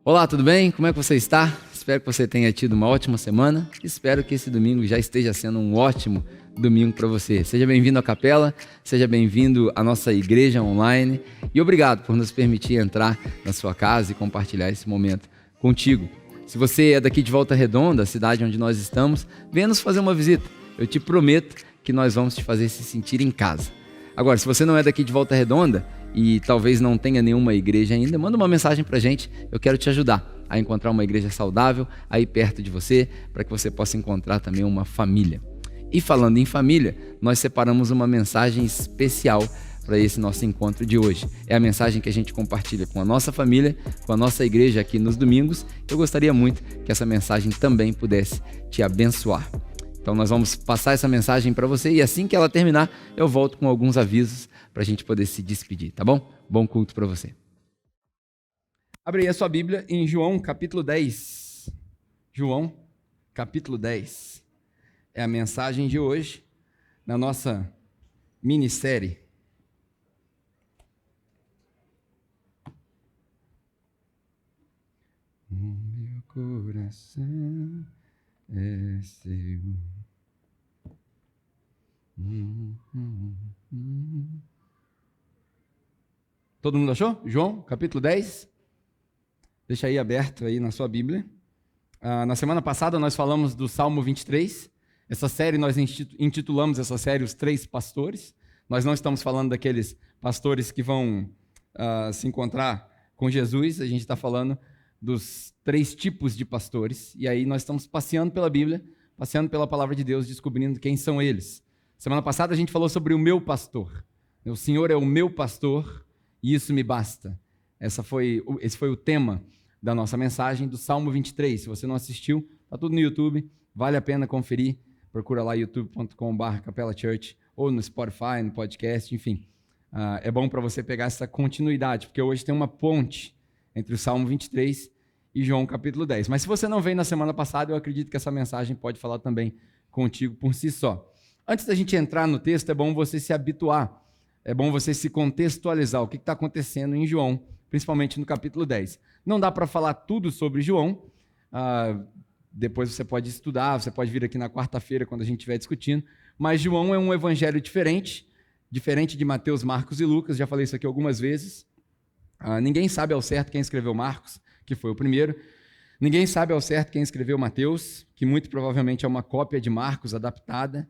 Olá, tudo bem? Como é que você está? Espero que você tenha tido uma ótima semana. Espero que esse domingo já esteja sendo um ótimo domingo para você. Seja bem-vindo à capela, seja bem-vindo à nossa igreja online e obrigado por nos permitir entrar na sua casa e compartilhar esse momento contigo. Se você é daqui de Volta Redonda, a cidade onde nós estamos, venha nos fazer uma visita. Eu te prometo que nós vamos te fazer se sentir em casa. Agora, se você não é daqui de Volta Redonda e talvez não tenha nenhuma igreja ainda, manda uma mensagem pra gente. Eu quero te ajudar a encontrar uma igreja saudável aí perto de você, para que você possa encontrar também uma família. E falando em família, nós separamos uma mensagem especial para esse nosso encontro de hoje. É a mensagem que a gente compartilha com a nossa família, com a nossa igreja aqui nos domingos. Eu gostaria muito que essa mensagem também pudesse te abençoar. Então nós vamos passar essa mensagem para você e assim que ela terminar, eu volto com alguns avisos para a gente poder se despedir, tá bom? Bom culto para você. Abre aí a sua Bíblia em João capítulo 10. João capítulo 10. É a mensagem de hoje na nossa minissérie. O meu coração é seu. Todo mundo achou? João, capítulo 10. Deixa aí aberto aí na sua Bíblia. Na semana passada nós falamos do Salmo 23. Essa série nós intitulamos essa série Os Três Pastores. Nós não estamos falando daqueles pastores que vão se encontrar com Jesus. A gente está falando dos três tipos de pastores. E aí nós estamos passeando pela Bíblia, passeando pela Palavra de Deus, descobrindo quem são eles. Semana passada a gente falou sobre o meu pastor. O Senhor é o meu pastor e isso me basta. Esse foi o tema da nossa mensagem do Salmo 23. Se você não assistiu, está tudo no YouTube, vale a pena conferir. Procura lá youtube.com/capelachurch ou no Spotify, no podcast, enfim. É bom para você pegar essa continuidade, porque hoje tem uma ponte entre o Salmo 23 e João capítulo 10. Mas se você não veio na semana passada, eu acredito que essa mensagem pode falar também contigo por si só. Antes da gente entrar no texto, é bom você se habituar, é bom você se contextualizar, o que está acontecendo em João, principalmente no capítulo 10. Não dá para falar tudo sobre João, depois você pode estudar, você pode vir aqui na quarta-feira quando a gente estiver discutindo, mas João é um evangelho diferente de Mateus, Marcos e Lucas, já falei isso aqui algumas vezes. Ninguém sabe ao certo quem escreveu Marcos, que foi o primeiro. Ninguém sabe ao certo quem escreveu Mateus, que muito provavelmente é uma cópia de Marcos adaptada.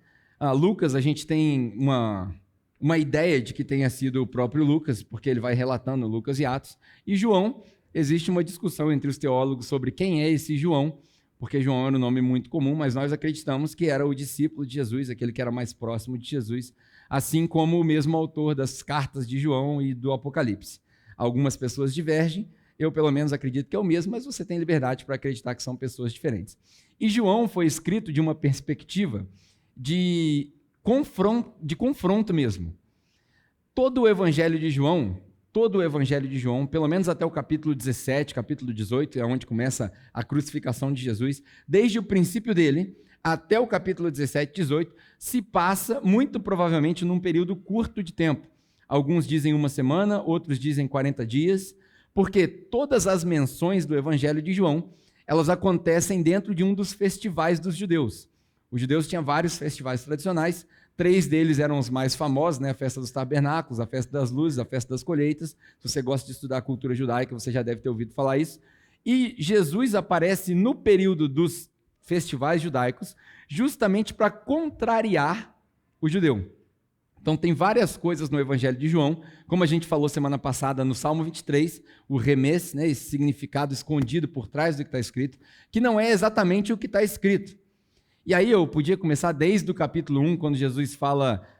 Lucas, a gente tem uma ideia de que tenha sido o próprio Lucas, porque ele vai relatando Lucas e Atos. E João, existe uma discussão entre os teólogos sobre quem é esse João, porque João era um nome muito comum, mas nós acreditamos que era o discípulo de Jesus, aquele que era mais próximo de Jesus, assim como o mesmo autor das cartas de João e do Apocalipse. Algumas pessoas divergem, eu pelo menos acredito que é o mesmo, mas você tem liberdade para acreditar que são pessoas diferentes. E João foi escrito de uma perspectiva de confronto mesmo. Todo o evangelho de João, pelo menos até o capítulo 17, capítulo 18, é onde começa a crucificação de Jesus, desde o princípio dele até o capítulo 17, 18, se passa muito provavelmente num período curto de tempo. Alguns dizem uma semana, outros dizem 40 dias, porque todas as menções do evangelho de João, elas acontecem dentro de um dos festivais dos judeus. Os judeus tinham vários festivais tradicionais, 3 deles eram os mais famosos, né? A festa dos tabernáculos, a festa das luzes, a festa das colheitas. Se você gosta de estudar a cultura judaica, você já deve ter ouvido falar isso. E Jesus aparece no período dos festivais judaicos, justamente para contrariar o judeu. Então tem várias coisas no Evangelho de João, como a gente falou semana passada no Salmo 23, o remes, né, esse significado escondido por trás do que está escrito, que não é exatamente o que está escrito. E aí eu podia começar desde o capítulo 1,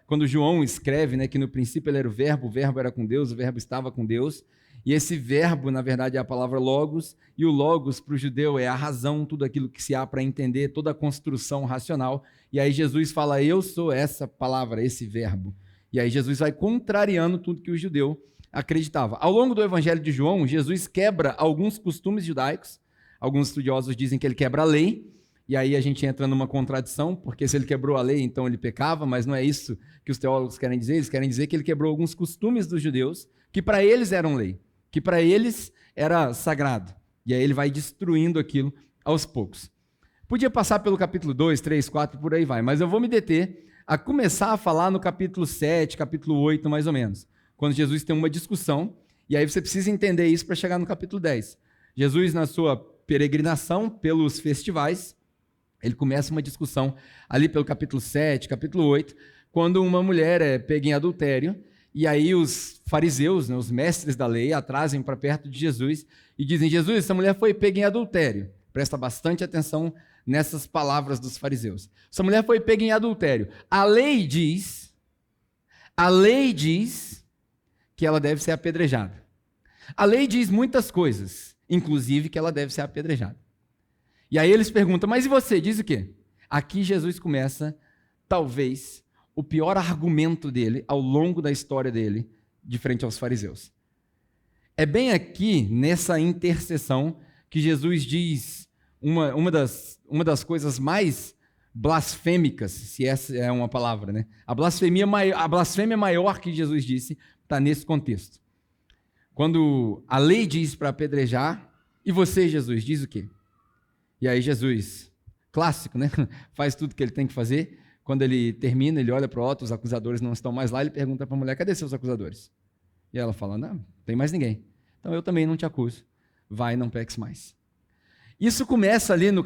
quando João escreve, né, que no princípio ele era o verbo era com Deus, o verbo estava com Deus, e esse verbo, na verdade, é a palavra logos, e o logos para o judeu é a razão, tudo aquilo que se há para entender, toda a construção racional, e aí Jesus fala, eu sou essa palavra, esse verbo. E aí Jesus vai contrariando tudo que o judeu acreditava. Ao longo do Evangelho de João, Jesus quebra alguns costumes judaicos, alguns estudiosos dizem que ele quebra a lei, e aí a gente entra numa contradição, porque se ele quebrou a lei, então ele pecava, mas não é isso que os teólogos querem dizer, eles querem dizer que ele quebrou alguns costumes dos judeus, que para eles eram lei, que para eles era sagrado. E aí ele vai destruindo aquilo aos poucos. Podia passar pelo capítulo 2, 3, 4, por aí vai, mas eu vou me deter a começar a falar no capítulo 7, capítulo 8, mais ou menos, quando Jesus tem uma discussão, e aí você precisa entender isso para chegar no capítulo 10. Jesus, na sua peregrinação pelos festivais, ele começa uma discussão ali pelo capítulo 7, capítulo 8, quando uma mulher é pega em adultério, e aí os fariseus, né, os mestres da lei, a trazem para perto de Jesus e dizem: Jesus, essa mulher foi pega em adultério. Presta bastante atenção nessas palavras dos fariseus. Essa mulher foi pega em adultério. A lei diz que ela deve ser apedrejada. A lei diz muitas coisas, inclusive que ela deve ser apedrejada. E aí eles perguntam: mas e você, diz o quê? Aqui Jesus começa, talvez, o pior argumento dele ao longo da história dele, de frente aos fariseus. É bem aqui, nessa intercessão, que Jesus diz uma das coisas mais blasfêmicas, se essa é uma palavra, né? A blasfêmia maior que Jesus disse está nesse contexto. Quando a lei diz para apedrejar, e você, Jesus, diz o quê? E aí Jesus, clássico, né? Faz tudo o que ele tem que fazer. Quando ele termina, ele olha para o alto, os acusadores não estão mais lá, ele pergunta para a mulher: cadê seus acusadores? E ela fala: não tem mais ninguém. Então eu também não te acuso. Vai, não peques mais. Isso começa ali no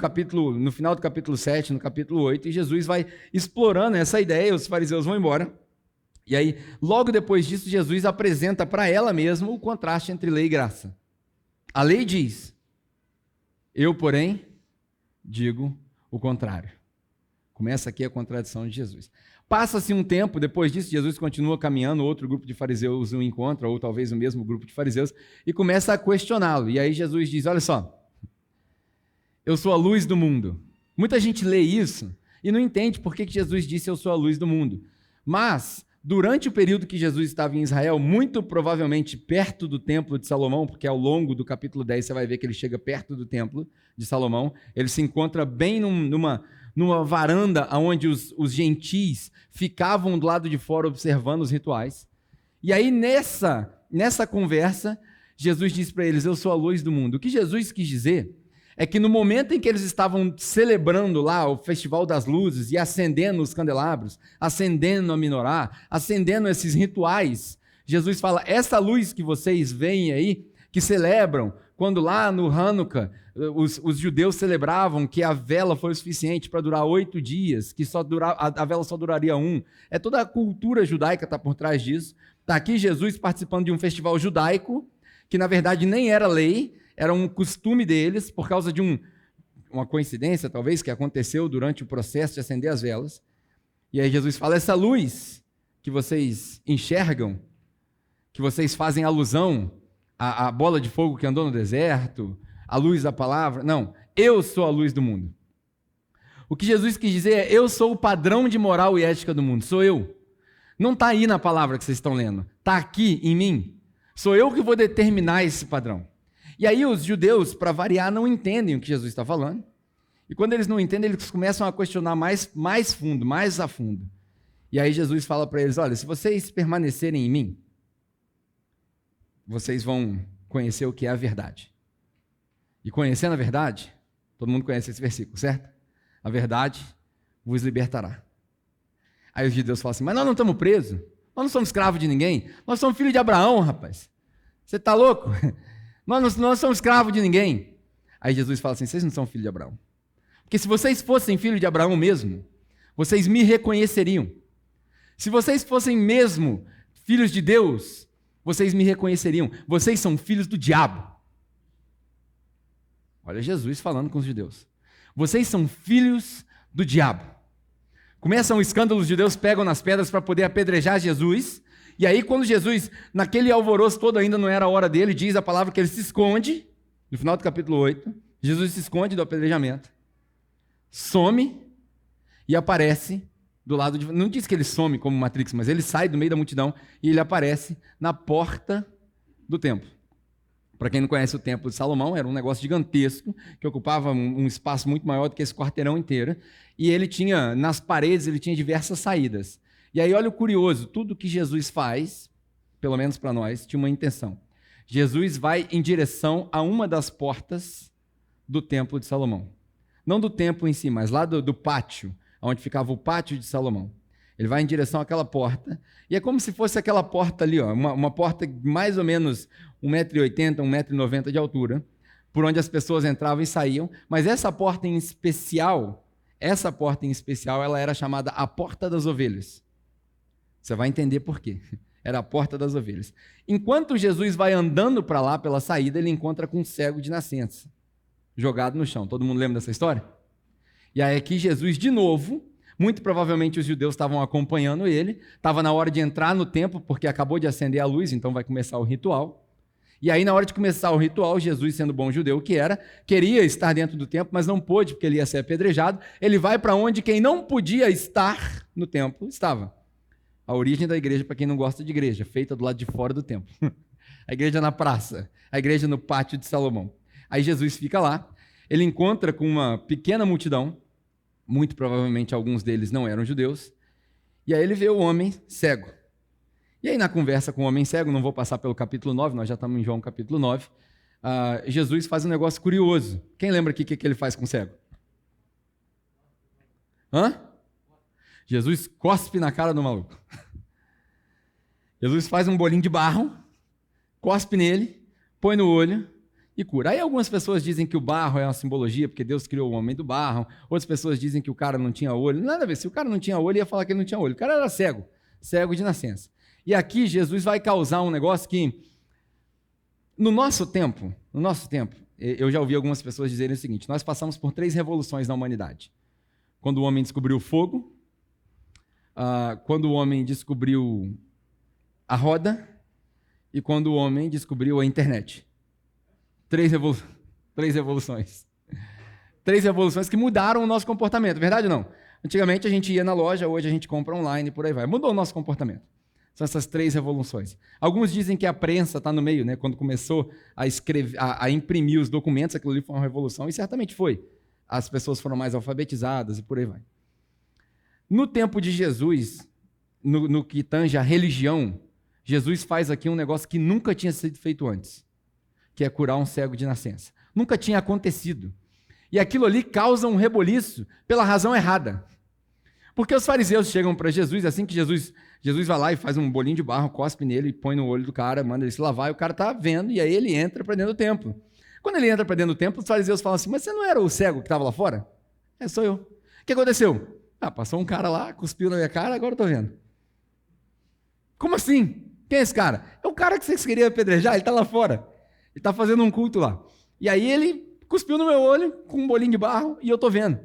final do capítulo 7, no capítulo 8, e Jesus vai explorando essa ideia, os fariseus vão embora. E aí, logo depois disso, Jesus apresenta para ela mesma o contraste entre lei e graça. A lei diz: eu, porém, digo o contrário. Começa aqui a contradição de Jesus. Passa-se um tempo, depois disso, Jesus continua caminhando, outro grupo de fariseus o encontra, ou talvez o mesmo grupo de fariseus, e começa a questioná-lo. E aí Jesus diz: olha só, eu sou a luz do mundo. Muita gente lê isso e não entende por que Jesus disse: eu sou a luz do mundo. Mas, durante o período que Jesus estava em Israel, muito provavelmente perto do templo de Salomão, porque ao longo do capítulo 10 você vai ver que ele chega perto do templo de Salomão, ele se encontra bem numa varanda onde os gentis ficavam do lado de fora observando os rituais. E aí, nessa conversa, Jesus diz para eles: eu sou a luz do mundo. O que Jesus quis dizer é que no momento em que eles estavam celebrando lá o Festival das Luzes e acendendo os candelabros, acendendo a menorá, acendendo esses rituais, Jesus fala: essa luz que vocês veem aí, que celebram, quando lá no Hanukkah os judeus celebravam que a vela foi o suficiente para durar 8 dias, que a vela só duraria 1. É toda a cultura judaica está por trás disso. Está aqui Jesus participando de um festival judaico, que na verdade nem era lei, era um costume deles, por causa de uma coincidência, talvez, que aconteceu durante o processo de acender as velas. E aí Jesus fala: essa luz que vocês enxergam, que vocês fazem alusão à bola de fogo que andou no deserto, a luz da palavra, não, eu sou a luz do mundo. O que Jesus quis dizer é: eu sou o padrão de moral e ética do mundo, sou eu. Não está aí na palavra que vocês estão lendo, está aqui em mim. Sou eu que vou determinar esse padrão. E aí os judeus, para variar, não entendem o que Jesus está falando. E quando eles não entendem, eles começam a questionar mais fundo, mais a fundo. E aí Jesus fala para eles: olha, se vocês permanecerem em mim, vocês vão conhecer o que é a verdade. E conhecendo a verdade, todo mundo conhece esse versículo, certo? A verdade vos libertará. Aí os judeus falam assim: mas nós não estamos presos, nós não somos escravos de ninguém, nós somos filhos de Abraão, rapaz. Você está louco? Nós não somos escravos de ninguém. Aí Jesus fala assim: vocês não são filhos de Abraão. Porque se vocês fossem filhos de Abraão mesmo, vocês me reconheceriam. Se vocês fossem mesmo filhos de Deus, vocês me reconheceriam. Vocês são filhos do diabo. Olha Jesus falando com os judeus. Vocês são filhos do diabo. Começa um escândalo, os judeus pegam nas pedras para poder apedrejar Jesus. E aí, quando Jesus, naquele alvoroço todo, ainda não era a hora dele, diz a palavra que ele se esconde, no final do capítulo 8, Jesus se esconde do apedrejamento, some e aparece do lado de... Não diz que ele some como Matrix, mas ele sai do meio da multidão e ele aparece na porta do templo. Para quem não conhece o Templo de Salomão, era um negócio gigantesco, que ocupava um espaço muito maior do que esse quarteirão inteiro, e ele tinha, nas paredes, ele tinha diversas saídas. E aí, olha o curioso, tudo que Jesus faz, pelo menos para nós, tinha uma intenção. Jesus vai em direção a uma das portas do Templo de Salomão. Não do templo em si, mas lá do pátio, onde ficava o pátio de Salomão. Ele vai em direção àquela porta, e é como se fosse aquela porta ali, ó, uma porta mais ou menos 1,80 m, 1,90 m de altura, por onde as pessoas entravam e saíam, mas essa porta em especial, ela era chamada a Porta das Ovelhas. Você vai entender por quê. Era a Porta das Ovelhas. Enquanto Jesus vai andando para lá, pela saída, ele encontra com um cego de nascença, jogado no chão. Todo mundo lembra dessa história? E aí aqui Jesus, de novo, muito provavelmente os judeus estavam acompanhando ele, estava na hora de entrar no templo, porque acabou de acender a luz, então vai começar o ritual. E aí, na hora de começar o ritual, Jesus, sendo bom judeu que era, queria estar dentro do templo, mas não pôde, porque ele ia ser apedrejado. Ele vai para onde quem não podia estar no templo estava. A origem da igreja, para quem não gosta de igreja, feita do lado de fora do templo. A igreja na praça, a igreja no pátio de Salomão. Aí Jesus fica lá, ele encontra com uma pequena multidão, muito provavelmente alguns deles não eram judeus, e aí ele vê o homem cego. E aí na conversa com o homem cego, não vou passar pelo capítulo 9, nós já estamos em João capítulo 9, Jesus faz um negócio curioso. Quem lembra aqui o que ele faz com o cego? Jesus cospe na cara do maluco. Jesus faz um bolinho de barro, cospe nele, põe no olho e cura. Aí algumas pessoas dizem que o barro é uma simbologia, porque Deus criou o homem do barro. Outras pessoas dizem que o cara não tinha olho. Nada a ver, se o cara não tinha olho, ia falar que ele não tinha olho. O cara era cego, cego de nascença. E aqui Jesus vai causar um negócio que, no nosso tempo, eu já ouvi algumas pessoas dizerem o seguinte: nós passamos por 3 revoluções na humanidade. Quando o homem descobriu o fogo, quando o homem descobriu a roda e quando o homem descobriu a internet. 3 revoluções. 3 revoluções que mudaram o nosso comportamento, verdade ou não? Antigamente a gente ia na loja, hoje a gente compra online e por aí vai. Mudou o nosso comportamento. São essas 3 revoluções. Alguns dizem que a prensa está no meio, né? Quando começou a imprimir os documentos, aquilo ali foi uma revolução, e certamente foi. As pessoas foram mais alfabetizadas e por aí vai. No tempo de Jesus, no que tange a religião, Jesus faz aqui um negócio que nunca tinha sido feito antes, que é curar um cego de nascença. Nunca tinha acontecido. E aquilo ali causa um reboliço pela razão errada. Porque os fariseus chegam para Jesus, assim que Jesus vai lá e faz um bolinho de barro, cospe nele e põe no olho do cara, manda ele se lavar, e o cara está vendo, e aí ele entra para dentro do templo. Quando ele entra para dentro do templo, os fariseus falam assim: mas você não era o cego que estava lá fora? Sou eu. O que aconteceu? Passou um cara lá, cuspiu na minha cara, agora eu estou vendo. Como assim? Quem é esse cara? É o cara que vocês queriam apedrejar, ele está lá fora. Ele está fazendo um culto lá. E aí ele cuspiu no meu olho com um bolinho de barro e eu estou vendo.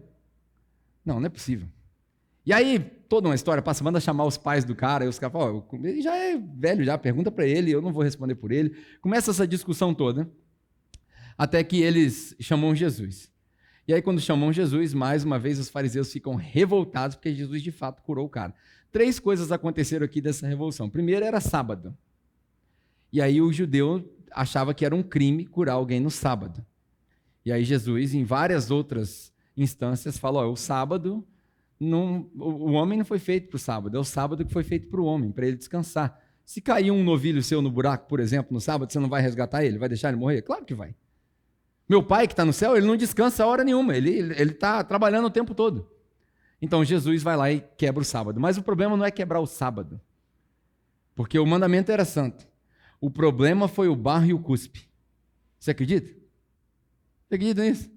Não é possível. E aí, toda uma história passa, manda chamar os pais do cara, e os caras falam: ele já é velho, já pergunta para ele, eu não vou responder por ele. Começa essa discussão toda, até que eles chamam Jesus. E aí, quando chamam Jesus, mais uma vez os fariseus ficam revoltados, porque Jesus de fato curou o cara. 3 coisas aconteceram aqui dessa revolução. Primeiro, era sábado. E aí o judeu achava que era um crime curar alguém no sábado. E aí Jesus, em várias outras instâncias, fala: o sábado, o homem não foi feito para o sábado, é o sábado que foi feito para o homem, para ele descansar. Se cair um novilho seu no buraco, por exemplo, no sábado, você não vai resgatar ele? Vai deixar ele morrer? Claro que vai. Meu pai que está no céu, ele não descansa a hora nenhuma, ele está trabalhando o tempo todo. Então Jesus vai lá e quebra o sábado. Mas o problema não é quebrar o sábado, porque o mandamento era santo. O problema foi o barro e o cuspe. Você acredita? Você acredita nisso?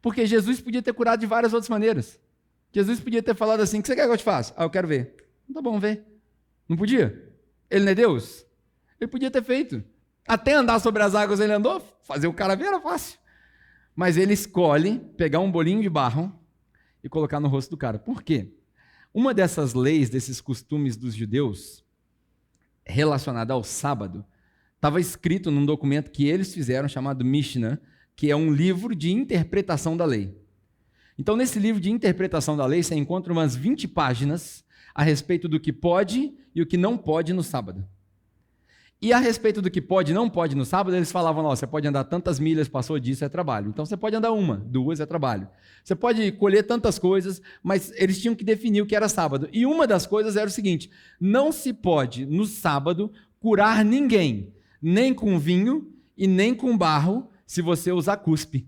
Porque Jesus podia ter curado de várias outras maneiras. Jesus podia ter falado assim: o que você quer que eu te faça? Eu quero ver. Tá bom, vê. Não podia? Ele não é Deus? Ele podia ter feito. Até andar sobre as águas ele andou, fazer o cara ver era fácil. Mas ele escolhe pegar um bolinho de barro e colocar no rosto do cara. Por quê? Uma dessas leis, desses costumes dos judeus, relacionada ao sábado, estava escrito num documento que eles fizeram, chamado Mishnah, que é um livro de interpretação da lei. Então, nesse livro de interpretação da lei, você encontra umas 20 páginas a respeito do que pode e o que não pode no sábado. E a respeito do que pode e não pode no sábado, eles falavam: você pode andar tantas milhas, passou disso, é trabalho. Então, você pode andar 1, 2, é trabalho. Você pode colher tantas coisas, mas eles tinham que definir o que era sábado. E uma das coisas era o seguinte: não se pode, no sábado, curar ninguém, nem com vinho e nem com barro, se você usar cuspe.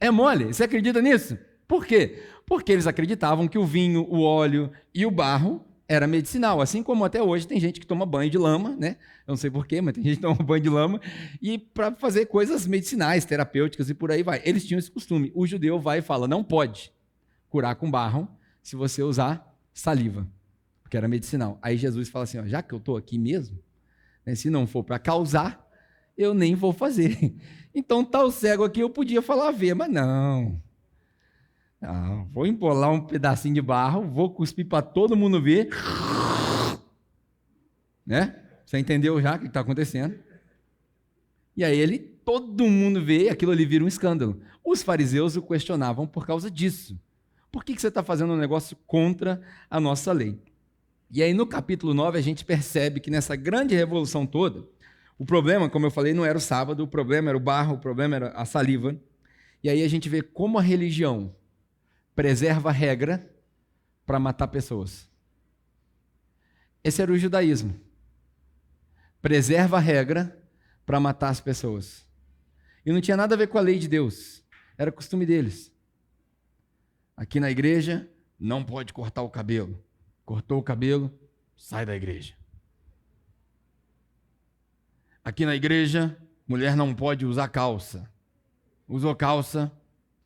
É mole? Você acredita nisso? Por quê? Porque eles acreditavam que o vinho, o óleo e o barro era medicinal, assim como até hoje tem gente que toma banho de lama, né? Eu não sei porquê, mas tem gente que toma banho de lama e para fazer coisas medicinais, terapêuticas e por aí vai. Eles tinham esse costume. O judeu vai e fala, não pode curar com barro se você usar saliva, porque era medicinal. Aí Jesus fala assim, ó, já que eu estou aqui mesmo, né, se não for para causar, eu nem vou fazer. Então tal cego aqui eu podia falar ver, mas não. Vou embolar um pedacinho de barro, vou cuspir para todo mundo ver. Né? Você entendeu já o que está acontecendo? E aí todo mundo vê, aquilo ali vira um escândalo. Os fariseus o questionavam por causa disso. Por que você está fazendo um negócio contra a nossa lei? E aí no capítulo 9 a gente percebe que nessa grande revolução toda, o problema, como eu falei, não era o sábado, o problema era o barro, o problema era a saliva. E aí a gente vê como a religião preserva a regra para matar pessoas. Esse era o judaísmo. Preserva a regra para matar as pessoas. E não tinha nada a ver com a lei de Deus. Era costume deles. Aqui na igreja, não pode cortar o cabelo. Cortou o cabelo, sai da igreja. Aqui na igreja, mulher não pode usar calça. Usou calça,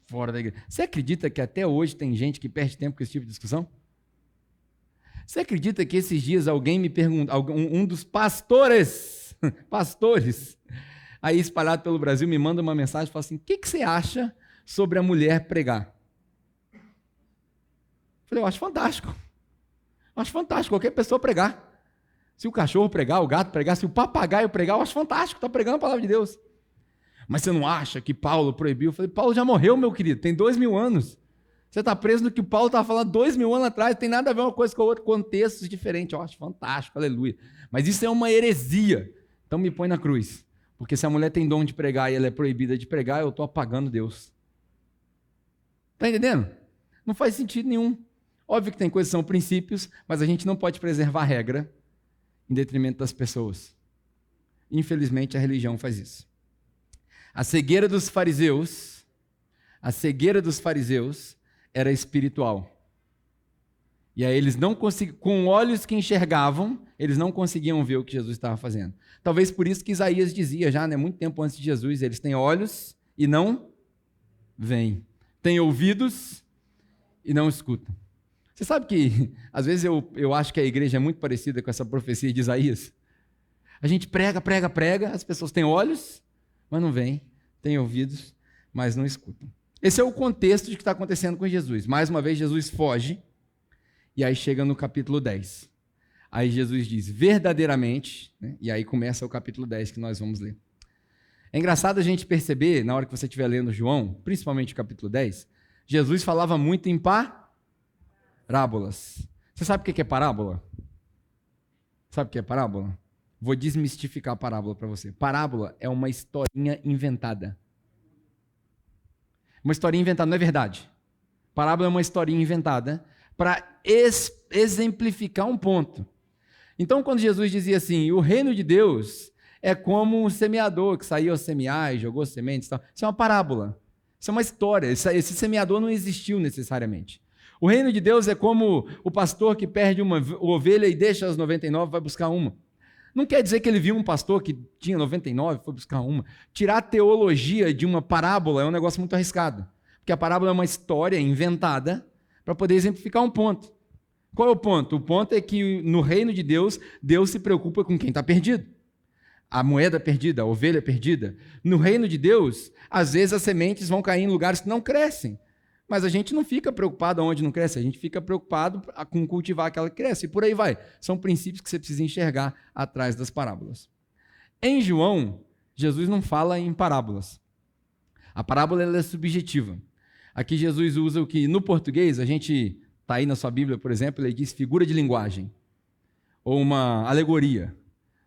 fora da igreja. Você acredita que até hoje tem gente que perde tempo com esse tipo de discussão? Você acredita que esses dias alguém me perguntou, um dos pastores, aí espalhado pelo Brasil, me manda uma mensagem e fala assim, o que você acha sobre a mulher pregar? Eu falei, eu acho fantástico. Qualquer pessoa pregar. Se o cachorro pregar, o gato pregar, se o papagaio pregar, eu acho fantástico, está pregando a palavra de Deus. Mas você não acha que Paulo proibiu? Eu falei, Paulo já morreu, meu querido, tem 2000 anos. Você está preso no que Paulo estava falando 2000 anos atrás, tem nada a ver uma coisa com a outra, contextos diferentes. Eu acho fantástico, aleluia. Mas isso é uma heresia. Então me põe na cruz. Porque se a mulher tem dom de pregar e ela é proibida de pregar, eu estou apagando Deus. Está entendendo? Não faz sentido nenhum. Óbvio que tem coisas que são princípios, mas a gente não pode preservar a regra em detrimento das pessoas. Infelizmente, a religião faz isso. A cegueira dos fariseus era espiritual. E aí eles não conseguiam, com olhos que enxergavam, eles não conseguiam ver o que Jesus estava fazendo. Talvez por isso que Isaías dizia já, né, muito tempo antes de Jesus, eles têm olhos e não veem. Têm ouvidos e não escutam. Você sabe que, às vezes, eu acho que a igreja é muito parecida com essa profecia de Isaías. A gente prega, as pessoas têm olhos, mas não veem, têm ouvidos, mas não escutam. Esse é o contexto de que está acontecendo com Jesus. Mais uma vez, Jesus foge, e aí chega no capítulo 10. Aí Jesus diz, verdadeiramente, né? E aí começa o capítulo 10 que nós vamos ler. É engraçado a gente perceber, na hora que você estiver lendo João, principalmente o capítulo 10, Jesus falava muito em parábolas. Você sabe o que é parábola? Sabe o que é parábola? Vou desmistificar a parábola para você. Parábola é uma historinha inventada. Uma historinha inventada, não é verdade. Parábola é uma historinha inventada para exemplificar um ponto. Então, quando Jesus dizia assim, o reino de Deus é como um semeador que saiu a semear e jogou sementes e tal. Isso é uma parábola. Isso é uma história. Esse semeador não existiu necessariamente. O reino de Deus é como o pastor que perde uma ovelha e deixa as 99 e vai buscar uma. Não quer dizer que ele viu um pastor que tinha 99 e foi buscar uma. Tirar a teologia de uma parábola é um negócio muito arriscado. Porque a parábola é uma história inventada para poder exemplificar um ponto. Qual é o ponto? O ponto é que no reino de Deus, Deus se preocupa com quem está perdido. A moeda perdida, a ovelha perdida. No reino de Deus, às vezes as sementes vão cair em lugares que não crescem. Mas a gente não fica preocupado onde não cresce, a gente fica preocupado com cultivar aquela que cresce. E por aí vai. São princípios que você precisa enxergar atrás das parábolas. Em João, Jesus não fala em parábolas. A parábola ela é subjetiva. Aqui Jesus usa o que no português, a gente está aí na sua Bíblia, por exemplo, ele diz figura de linguagem. Ou uma alegoria.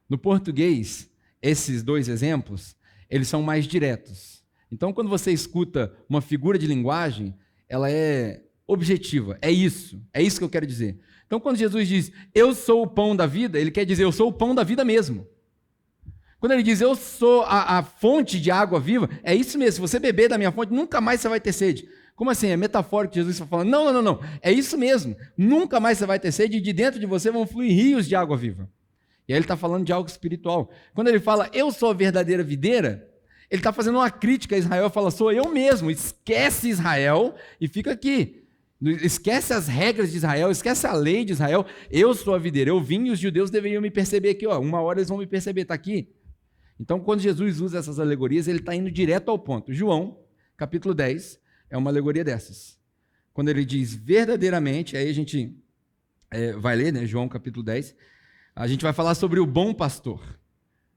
No português, esses dois exemplos, eles são mais diretos. Então, quando você escuta uma figura de linguagem, ela é objetiva, é isso que eu quero dizer. Então, quando Jesus diz, eu sou o pão da vida, ele quer dizer, eu sou o pão da vida mesmo. Quando ele diz, eu sou a fonte de água viva, é isso mesmo, se você beber da minha fonte, nunca mais você vai ter sede. Como assim? É metafórico que Jesus está falando? Não. É isso mesmo. Nunca mais você vai ter sede e de dentro de você vão fluir rios de água viva. E aí ele está falando de algo espiritual. Quando ele fala, eu sou a verdadeira videira, ele está fazendo uma crítica a Israel, fala, sou eu mesmo. Esquece Israel e fica aqui. Esquece as regras de Israel, esquece a lei de Israel. Eu sou a videira, eu vim e os judeus deveriam me perceber aqui. Ó, uma hora eles vão me perceber, está aqui. Então, quando Jesus usa essas alegorias, ele está indo direto ao ponto. João, capítulo 10, é uma alegoria dessas. Quando ele diz verdadeiramente, aí a gente vai ler, né, João capítulo 10, a gente vai falar sobre o bom pastor.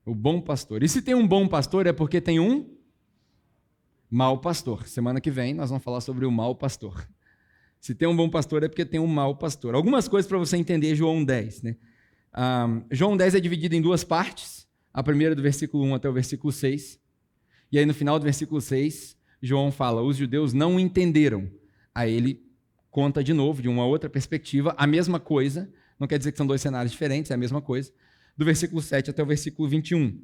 O bom pastor. E se tem um bom pastor é porque tem um mau pastor. Semana que vem nós vamos falar sobre o mau pastor. Se tem um bom pastor é porque tem um mau pastor. Algumas coisas para você entender João 10. Né? João 10 é dividido em duas partes. A primeira do versículo 1 até o versículo 6. E aí no final do versículo 6, João fala, os judeus não entenderam. Aí ele conta de novo, de uma outra perspectiva, a mesma coisa. Não quer dizer que são dois cenários diferentes, é a mesma coisa. Do versículo 7 até o versículo 21.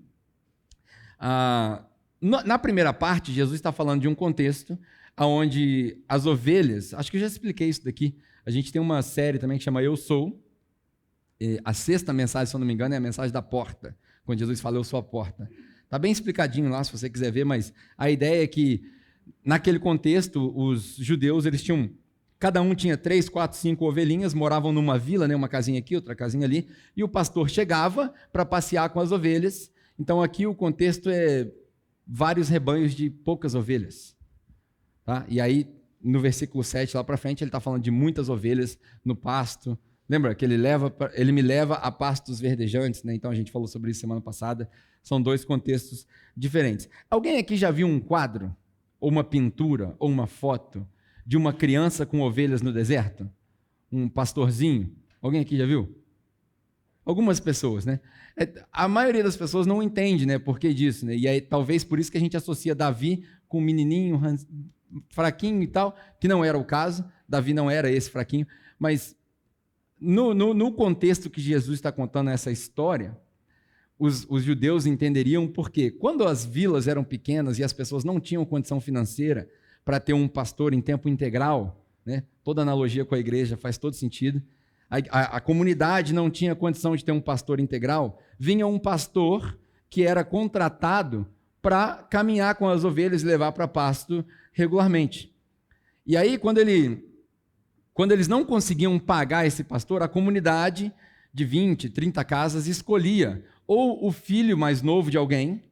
Na primeira parte, Jesus está falando de um contexto onde as ovelhas, acho que eu já expliquei isso daqui, a gente tem uma série também que chama Eu Sou, a sexta mensagem, se eu não me engano, é a mensagem da porta, quando Jesus fala Eu Sou a porta. Está bem explicadinho lá, se você quiser ver, mas a ideia é que, naquele contexto, os judeus, eles tinham, cada um tinha 3, 4, 5 ovelhinhas, moravam numa vila, né, uma casinha aqui, outra casinha ali, e o pastor chegava para passear com as ovelhas. Então aqui o contexto é vários rebanhos de poucas ovelhas. Tá? E aí, no versículo 7, lá para frente, ele está falando de muitas ovelhas no pasto. Lembra que ele me leva a pastos verdejantes, né? Então a gente falou sobre isso semana passada. São dois contextos diferentes. Alguém aqui já viu um quadro, ou uma pintura, ou uma foto de uma criança com ovelhas no deserto? Um pastorzinho? Alguém aqui já viu? Algumas pessoas, né? A maioria das pessoas não entende, né, por que disso, né? E aí, talvez por isso que a gente associa Davi com um menininho fraquinho e tal, que não era o caso. Davi não era esse fraquinho, mas no contexto que Jesus está contando essa história, os judeus entenderiam por quê. Quando as vilas eram pequenas e as pessoas não tinham condição financeira para ter um pastor em tempo integral, né? Toda analogia com a igreja faz todo sentido. A comunidade não tinha condição de ter um pastor integral, vinha um pastor que era contratado para caminhar com as ovelhas e levar para pasto regularmente. E aí, quando eles não conseguiam pagar esse pastor, a comunidade de 20, 30 casas escolhia ou o filho mais novo de alguém,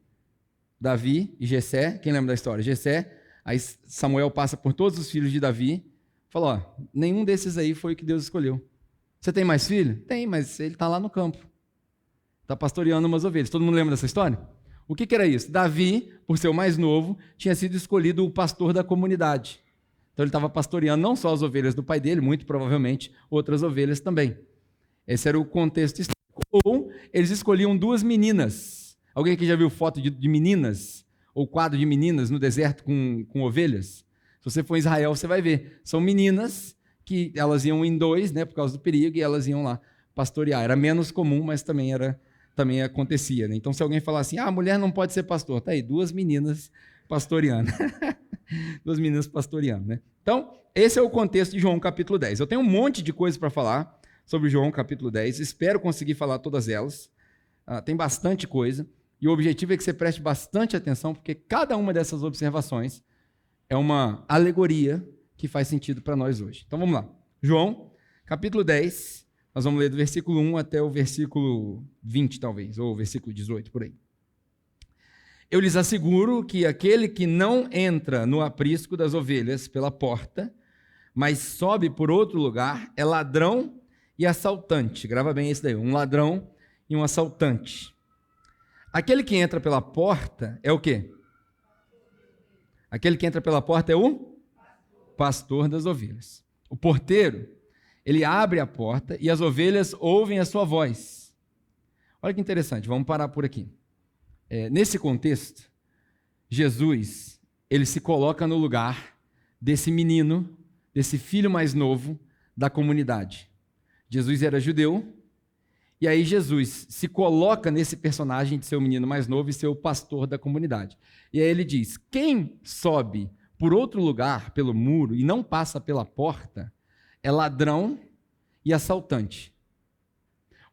Davi e Jessé, quem lembra da história? Jessé, aí Samuel passa por todos os filhos de Davi, fala, ó, nenhum desses aí foi o que Deus escolheu. Você tem mais filho? Tem, mas ele está lá no campo. Está pastoreando umas ovelhas. Todo mundo lembra dessa história? O que era isso? Davi, por ser o mais novo, tinha sido escolhido o pastor da comunidade. Então ele estava pastoreando não só as ovelhas do pai dele, muito provavelmente outras ovelhas também. Esse era o contexto histórico. Ou eles escolhiam duas meninas. Alguém aqui já viu foto de meninas? Ou quadro de meninas no deserto com ovelhas? Se você for em Israel, você vai ver. São meninas que elas iam em dois, né, por causa do perigo, e elas iam lá pastorear. Era menos comum, mas também acontecia. Né? Então, se alguém falar assim, a mulher não pode ser pastor, tá aí, duas meninas pastoreando. Duas meninas pastoreando. Né? Então, esse é o contexto de João capítulo 10. Eu tenho um monte de coisa para falar sobre João capítulo 10, espero conseguir falar todas elas. Tem bastante coisa, e o objetivo é que você preste bastante atenção, porque cada uma dessas observações é uma alegoria que faz sentido para nós hoje. Então vamos lá. João, capítulo 10, nós vamos ler do versículo 1 até o versículo 20, talvez, ou o versículo 18, por aí. Eu lhes asseguro que aquele que não entra no aprisco das ovelhas pela porta, mas sobe por outro lugar, é ladrão e assaltante. Grava bem esse daí, um ladrão e um assaltante. Aquele que entra pela porta é o quê? Aquele que entra pela porta é o pastor das ovelhas. O porteiro, ele abre a porta e as ovelhas ouvem a sua voz. Olha que interessante, vamos parar por aqui. Nesse contexto, Jesus, ele se coloca no lugar desse menino, desse filho mais novo da comunidade. Jesus era judeu E aí Jesus se coloca nesse personagem de ser o menino mais novo e ser o pastor da comunidade. E aí ele diz: quem sobe por outro lugar, pelo muro, e não passa pela porta, é ladrão e assaltante.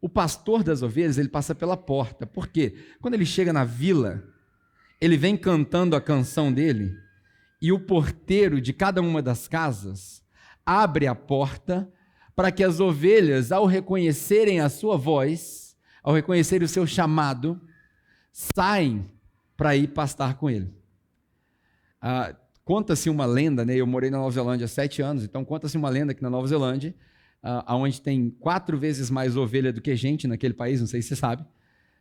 O pastor das ovelhas, ele passa pela porta. Por quê? Quando ele chega na vila, ele vem cantando a canção dele, e o porteiro de cada uma das casas abre a porta para que as ovelhas, ao reconhecerem a sua voz, ao reconhecerem o seu chamado, saem para ir pastar com ele. Conta-se uma lenda, né? Eu morei na Nova Zelândia há 7 anos, então conta-se uma lenda que na Nova Zelândia, onde tem 4 vezes mais ovelha do que gente naquele país, não sei se você sabe,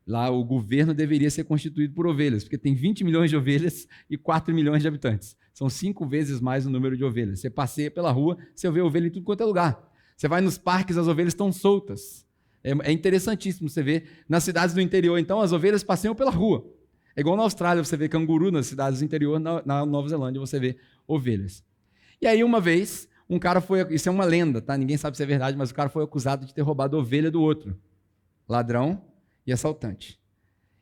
lá o governo deveria ser constituído por ovelhas, porque tem 20 milhões de ovelhas e 4 milhões de habitantes. São 5 vezes mais o número de ovelhas. Você passeia pela rua, você vê ovelha em tudo quanto é lugar. Você vai nos parques, as ovelhas estão soltas. É interessantíssimo você ver. Nas cidades do interior, então, as ovelhas passeiam pela rua. É igual na Austrália, você vê canguru nas cidades do interior, na Nova Zelândia você vê ovelhas. E aí, uma vez, um cara foi... Isso é uma lenda, tá? Ninguém sabe se é verdade, mas o cara foi acusado de ter roubado a ovelha do outro. Ladrão e assaltante.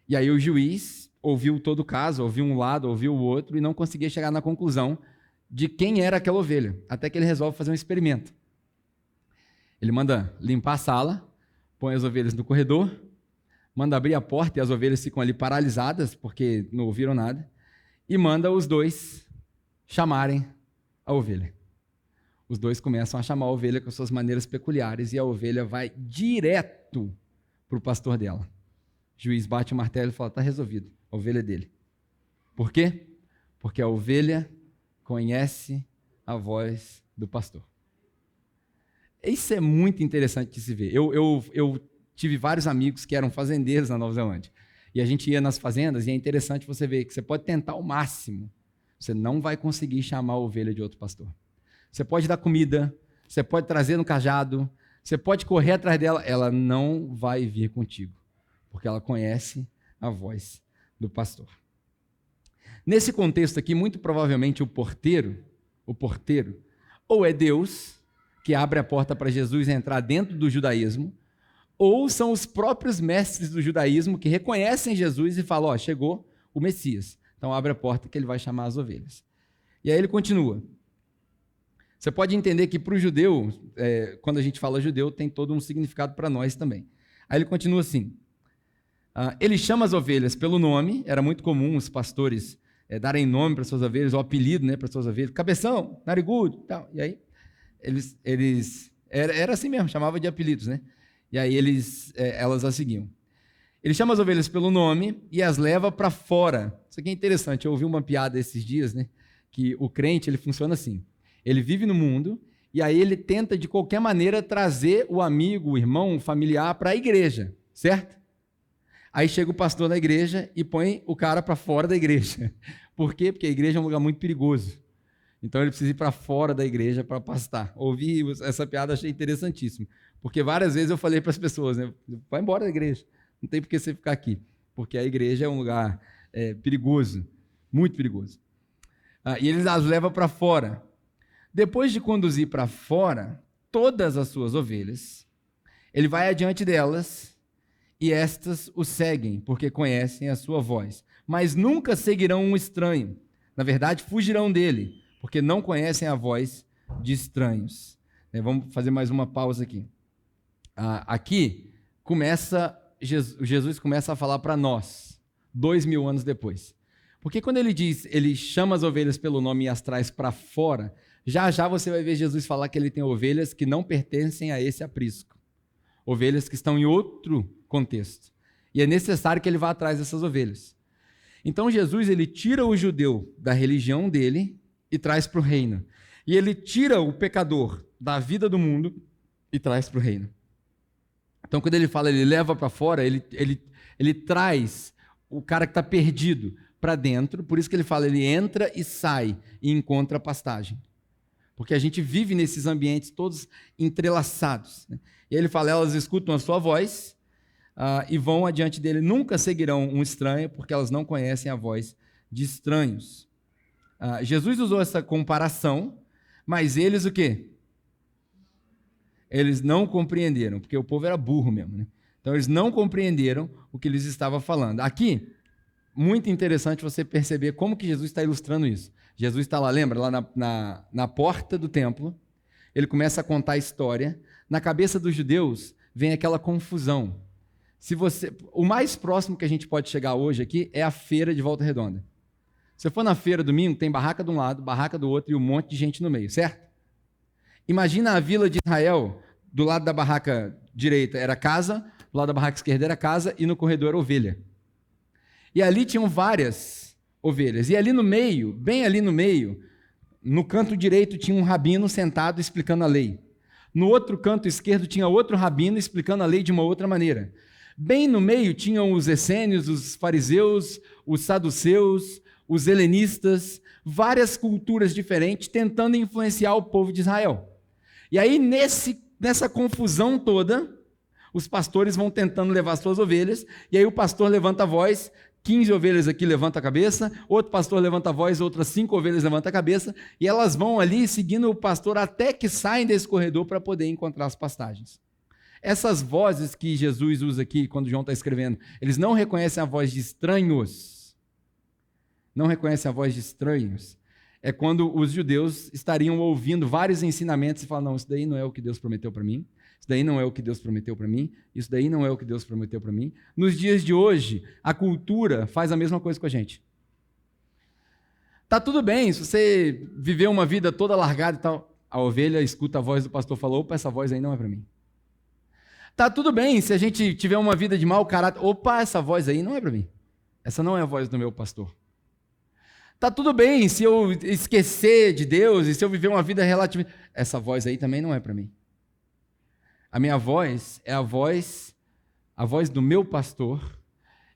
E aí o juiz ouviu todo o caso, ouviu um lado, ouviu o outro, e não conseguia chegar na conclusão de quem era aquela ovelha. Até que ele resolve fazer um experimento. Ele manda limpar a sala, põe as ovelhas no corredor, manda abrir a porta e as ovelhas ficam ali paralisadas, porque não ouviram nada, e manda os dois chamarem a ovelha. Os dois começam a chamar a ovelha com suas maneiras peculiares e a ovelha vai direto para o pastor dela. O juiz bate o martelo e fala: está resolvido, a ovelha é dele. Por quê? Porque a ovelha conhece a voz do pastor. Isso é muito interessante de se ver. Eu tive vários amigos que eram fazendeiros na Nova Zelândia. E a gente ia nas fazendas e é interessante você ver que você pode tentar ao máximo. Você não vai conseguir chamar a ovelha de outro pastor. Você pode dar comida, você pode trazer no cajado, você pode correr atrás dela, ela não vai vir contigo, porque ela conhece a voz do pastor. Nesse contexto aqui, muito provavelmente o porteiro, ou é Deus, que abre a porta para Jesus entrar dentro do judaísmo, ou são os próprios mestres do judaísmo que reconhecem Jesus e falam: ó, chegou o Messias. Então abre a porta que ele vai chamar as ovelhas. E aí ele continua. Você pode entender que para o judeu, quando a gente fala judeu, tem todo um significado para nós também. Aí ele continua assim: ele chama as ovelhas pelo nome. Era muito comum os pastores darem nome para suas ovelhas, ou apelido, né, para suas ovelhas, cabeção, narigudo, tal. E aí era assim mesmo, chamava de apelidos, né? E aí elas a seguiam. Ele chama as ovelhas pelo nome e as leva para fora. Isso aqui é interessante. Eu ouvi uma piada esses dias, né? Que o crente ele funciona assim. Ele vive no mundo e aí ele tenta de qualquer maneira trazer o amigo, o irmão, o familiar para a igreja, certo? Aí chega o pastor da igreja e põe o cara para fora da igreja. Por quê? Porque a igreja é um lugar muito perigoso. Então ele precisa ir para fora da igreja para pastar. Ouvi essa piada, achei interessantíssimo. Porque várias vezes eu falei para as pessoas, né? Vai embora da igreja. Não tem por que você ficar aqui. Porque a igreja é um lugar perigoso, muito perigoso. E eles as levam para fora. Depois de conduzir para fora todas as suas ovelhas, ele vai adiante delas e estas o seguem, porque conhecem a sua voz. Mas nunca seguirão um estranho. Na verdade, fugirão dele, porque não conhecem a voz de estranhos. Vamos fazer mais uma pausa aqui. Aqui Jesus começa a falar para nós, 2000 anos depois. Porque quando ele diz, ele chama as ovelhas pelo nome e as traz para fora, já já você vai ver Jesus falar que ele tem ovelhas que não pertencem a esse aprisco. Ovelhas que estão em outro contexto. E é necessário que ele vá atrás dessas ovelhas. Então Jesus, ele tira o judeu da religião dele e traz para o reino. E ele tira o pecador da vida do mundo e traz para o reino. Então quando ele fala, ele leva para fora, ele traz o cara que está perdido para dentro. Por isso que ele fala, ele entra e sai e encontra pastagem. Porque a gente vive nesses ambientes todos entrelaçados, né? E ele fala, elas escutam a sua voz e vão adiante dele. Nunca seguirão um estranho, porque elas não conhecem a voz de estranhos. Jesus usou essa comparação, mas eles o quê? Eles não compreenderam, porque o povo era burro mesmo, né? Então, eles não compreenderam o que eles estavam falando. Aqui, muito interessante você perceber como que Jesus está ilustrando isso. Jesus está lá, lembra? Lá na porta do templo, ele começa a contar a história. Na cabeça dos judeus, vem aquela confusão. O mais próximo que a gente pode chegar hoje aqui é a feira de Volta Redonda. Se você for na feira domingo, tem barraca de um lado, barraca do outro e um monte de gente no meio, certo? Imagina a vila de Israel, do lado da barraca direita era casa, do lado da barraca esquerda era casa e no corredor era ovelha. E ali tinham várias ovelhas. E ali no meio, bem ali no meio, no canto direito tinha um rabino sentado explicando a lei. No outro canto esquerdo tinha outro rabino explicando a lei de uma outra maneira. Bem no meio tinham os essênios, os fariseus, os saduceus, os helenistas, várias culturas diferentes tentando influenciar o povo de Israel. E aí, nessa confusão toda, os pastores vão tentando levar suas ovelhas, e aí o pastor levanta a voz, 15 ovelhas aqui levanta a cabeça, outro pastor levanta a voz, outras 5 ovelhas levantam a cabeça, e elas vão ali seguindo o pastor até que saem desse corredor para poder encontrar as pastagens. Essas vozes que Jesus usa aqui, quando João está escrevendo, eles não reconhecem a voz de estranhos. Não reconhecem a voz de estranhos. É quando os judeus estariam ouvindo vários ensinamentos e falam, não, isso daí não é o que Deus prometeu para mim, isso daí não é o que Deus prometeu para mim, isso daí não é o que Deus prometeu para mim. Nos dias de hoje, a cultura faz a mesma coisa com a gente. Tá tudo bem, se você viveu uma vida toda largada e tal, a ovelha escuta a voz do pastor, falou, opa, essa voz aí não é para mim. Tá tudo bem, se a gente tiver uma vida de mau caráter, opa, essa voz aí não é para mim. Essa não é a voz do meu pastor. Tá tudo bem se eu esquecer de Deus e se eu viver uma vida relativamente... Essa voz aí também não é para mim. A minha voz é a voz do meu pastor,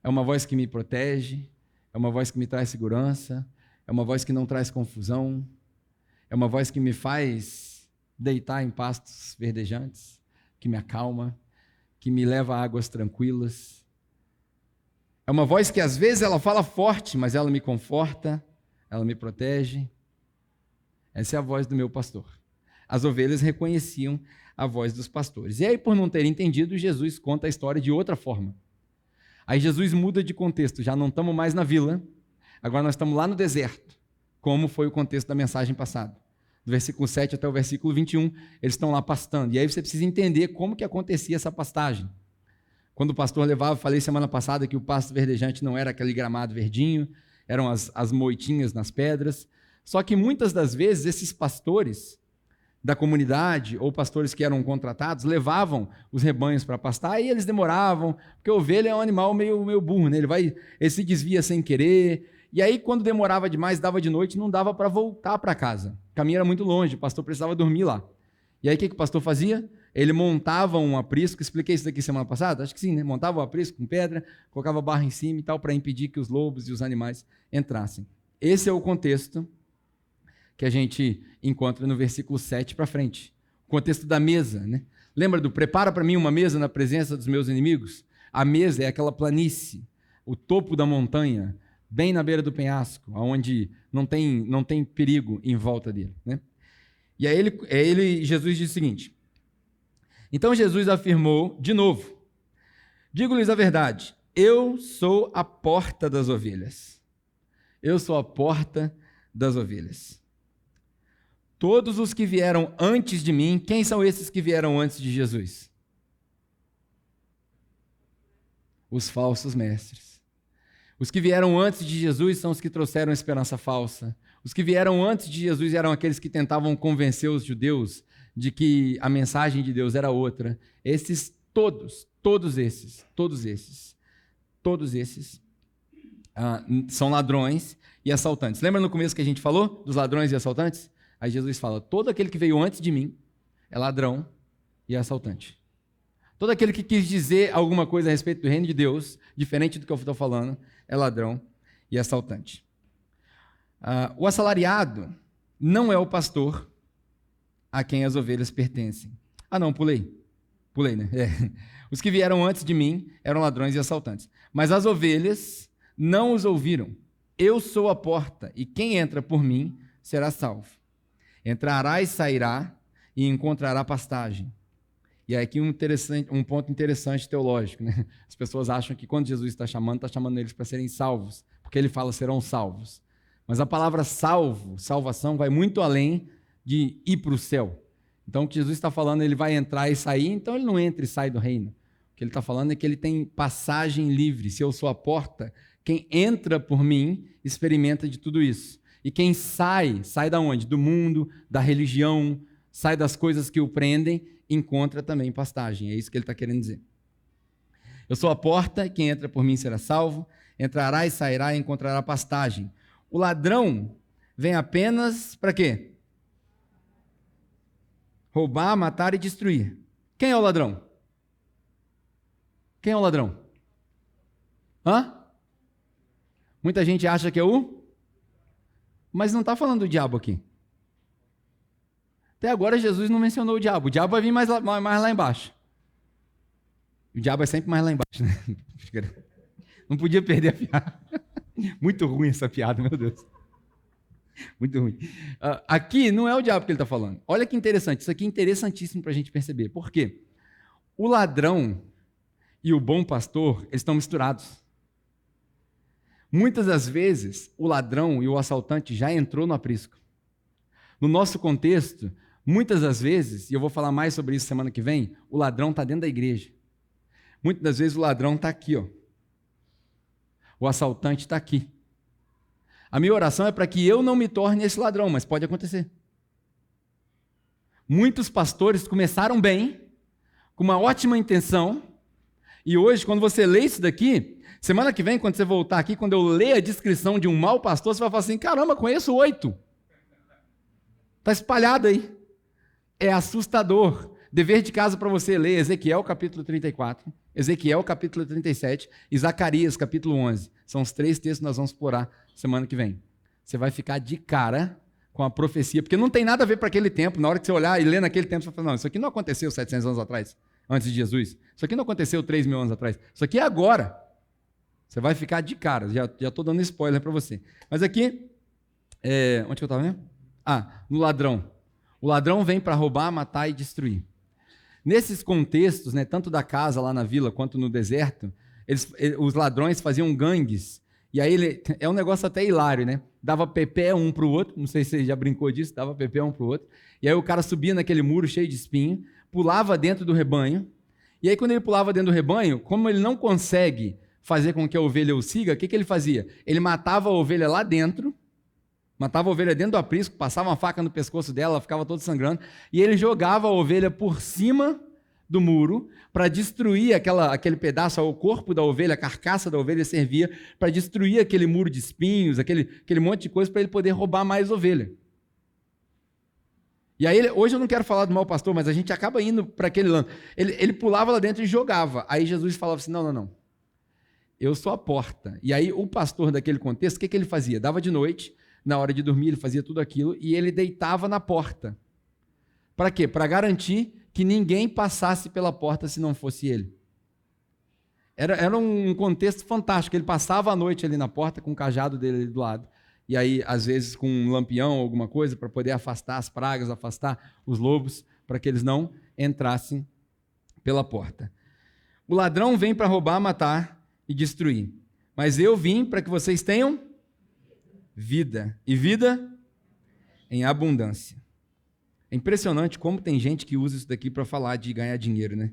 é uma voz que me protege, é uma voz que me traz segurança, é uma voz que não traz confusão, é uma voz que me faz deitar em pastos verdejantes, que me acalma, que me leva a águas tranquilas. É uma voz que às vezes ela fala forte, mas ela me conforta, ela me protege. Essa é a voz do meu pastor. As ovelhas reconheciam a voz dos pastores. E aí, por não ter entendido, Jesus conta a história de outra forma. Aí Jesus muda de contexto, já não estamos mais na vila, agora nós estamos lá no deserto, como foi o contexto da mensagem passada. Do versículo 7 até o versículo 21, eles estão lá pastando. E aí você precisa entender como que acontecia essa pastagem. Quando o pastor levava, falei semana passada que o pasto verdejante não era aquele gramado verdinho, eram as moitinhas nas pedras. Só que muitas das vezes esses pastores da comunidade ou pastores que eram contratados levavam os rebanhos para pastar e eles demoravam, porque a ovelha é um animal meio burro, né? Ele se desvia sem querer. E aí, quando demorava demais, dava de noite, não dava para voltar para casa. O caminho era muito longe, o pastor precisava dormir lá. E aí, o que o pastor fazia? Ele montava um aprisco, expliquei isso daqui semana passada? Acho que sim, né? Montava um aprisco com pedra, colocava barro em cima e tal, para impedir que os lobos e os animais entrassem. Esse é o contexto que a gente encontra no versículo 7 para frente. O contexto da mesa, né? Lembra do prepara para mim uma mesa na presença dos meus inimigos? A mesa é aquela planície, o topo da montanha, bem na beira do penhasco, onde não tem perigo em volta dele, né? E aí Jesus diz o seguinte: então Jesus afirmou de novo, digo-lhes a verdade, eu sou a porta das ovelhas. Eu sou a porta das ovelhas. Todos os que vieram antes de mim, quem são esses que vieram antes de Jesus? Os falsos mestres. Os que vieram antes de Jesus são os que trouxeram esperança falsa. Os que vieram antes de Jesus eram aqueles que tentavam convencer os judeus de que a mensagem de Deus era outra. Esses todos esses são ladrões e assaltantes. Lembra no começo que a gente falou dos ladrões e assaltantes? Aí Jesus fala, todo aquele que veio antes de mim é ladrão e assaltante. Todo aquele que quis dizer alguma coisa a respeito do reino de Deus, diferente do que eu estou falando, é ladrão e assaltante. O assalariado não é o pastor a quem as ovelhas pertencem. Não, pulei, né? Os que vieram antes de mim eram ladrões e assaltantes. Mas as ovelhas não os ouviram. Eu sou a porta, e quem entra por mim será salvo. Entrará e sairá e encontrará pastagem. E aqui um ponto interessante teológico, né? As pessoas acham que quando Jesus está chamando eles para serem salvos, porque ele fala serão salvos. Mas a palavra salvo, salvação, vai muito além de ir para o céu. Então, o que Jesus está falando, ele vai entrar e sair, então ele não entra e sai do reino. O que ele está falando é que ele tem passagem livre. Se eu sou a porta, quem entra por mim experimenta de tudo isso. E quem sai da onde? Do mundo, da religião, sai das coisas que o prendem, encontra também pastagem. É isso que ele está querendo dizer. Eu sou a porta, quem entra por mim será salvo, entrará e sairá e encontrará pastagem. O ladrão vem apenas para quê? Roubar, matar e destruir. Quem é o ladrão? Quem é o ladrão? Muita gente acha que é o... Mas não está falando do diabo aqui. Até agora Jesus não mencionou o diabo. O diabo vai vir mais lá embaixo. O diabo é sempre mais lá embaixo, né? Não podia perder a piada. Muito ruim essa piada, meu Deus. Muito ruim. Aqui não é o diabo que ele está falando. Olha que interessante. Isso aqui é interessantíssimo para a gente perceber. Por quê? O ladrão e o bom pastor, eles estão misturados. Muitas das vezes, o ladrão e o assaltante já entrou no aprisco. No nosso contexto, muitas das vezes, e eu vou falar mais sobre isso semana que vem, o ladrão está dentro da igreja. Muitas das vezes o ladrão está aqui, ó. O assaltante está aqui. A minha oração é para que eu não me torne esse ladrão, mas pode acontecer. Muitos pastores começaram bem, com uma ótima intenção, e hoje, quando você lê isso daqui, semana que vem, quando você voltar aqui, quando eu ler a descrição de um mau pastor, você vai falar assim, caramba, conheço 8. Está espalhado aí. É assustador. Dever de casa para você ler Ezequiel capítulo 34, Ezequiel capítulo 37 e Zacarias capítulo 11. São os 3 textos que nós vamos explorar semana que vem. Você vai ficar de cara com a profecia, porque não tem nada a ver para aquele tempo. Na hora que você olhar e ler naquele tempo, você vai falar, não, isso aqui não aconteceu 700 anos atrás, antes de Jesus. Isso aqui não aconteceu 3.000 anos atrás. Isso aqui é agora. Você vai ficar de cara. Já estou dando spoiler para você. Mas aqui, onde que eu estava mesmo? No ladrão. O ladrão vem para roubar, matar e destruir. Nesses contextos, né, tanto da casa lá na vila quanto no deserto, os ladrões faziam gangues. E aí é um negócio até hilário, né? Dava pepé um para o outro, não sei se você já brincou disso, dava pepé um para o outro. E aí o cara subia naquele muro cheio de espinho, pulava dentro do rebanho. E aí quando ele pulava dentro do rebanho, como ele não consegue fazer com que a ovelha o siga, o que ele fazia? Ele matava a ovelha lá dentro, matava a ovelha dentro do aprisco, passava uma faca no pescoço dela, ela ficava toda sangrando, e ele jogava a ovelha por cima do muro para destruir aquele pedaço, o corpo da ovelha, a carcaça da ovelha servia para destruir aquele muro de espinhos, aquele monte de coisa para ele poder roubar mais ovelha. E aí, hoje eu não quero falar do mau pastor, mas a gente acaba indo para aquele lance. Ele pulava lá dentro e jogava. Aí Jesus falava assim, não. Eu sou a porta. E aí o pastor daquele contexto, o que ele fazia? Dava de noite, na hora de dormir, ele fazia tudo aquilo e ele deitava na porta. Para quê? Para garantir que ninguém passasse pela porta se não fosse ele. Era um contexto fantástico. Ele passava a noite ali na porta com o cajado dele ali do lado. E aí, às vezes, com um lampião ou alguma coisa para poder afastar as pragas, afastar os lobos, para que eles não entrassem pela porta. O ladrão vem para roubar, matar e destruir. Mas eu vim para que vocês tenham vida. E vida em abundância. É impressionante como tem gente que usa isso daqui para falar de ganhar dinheiro, né?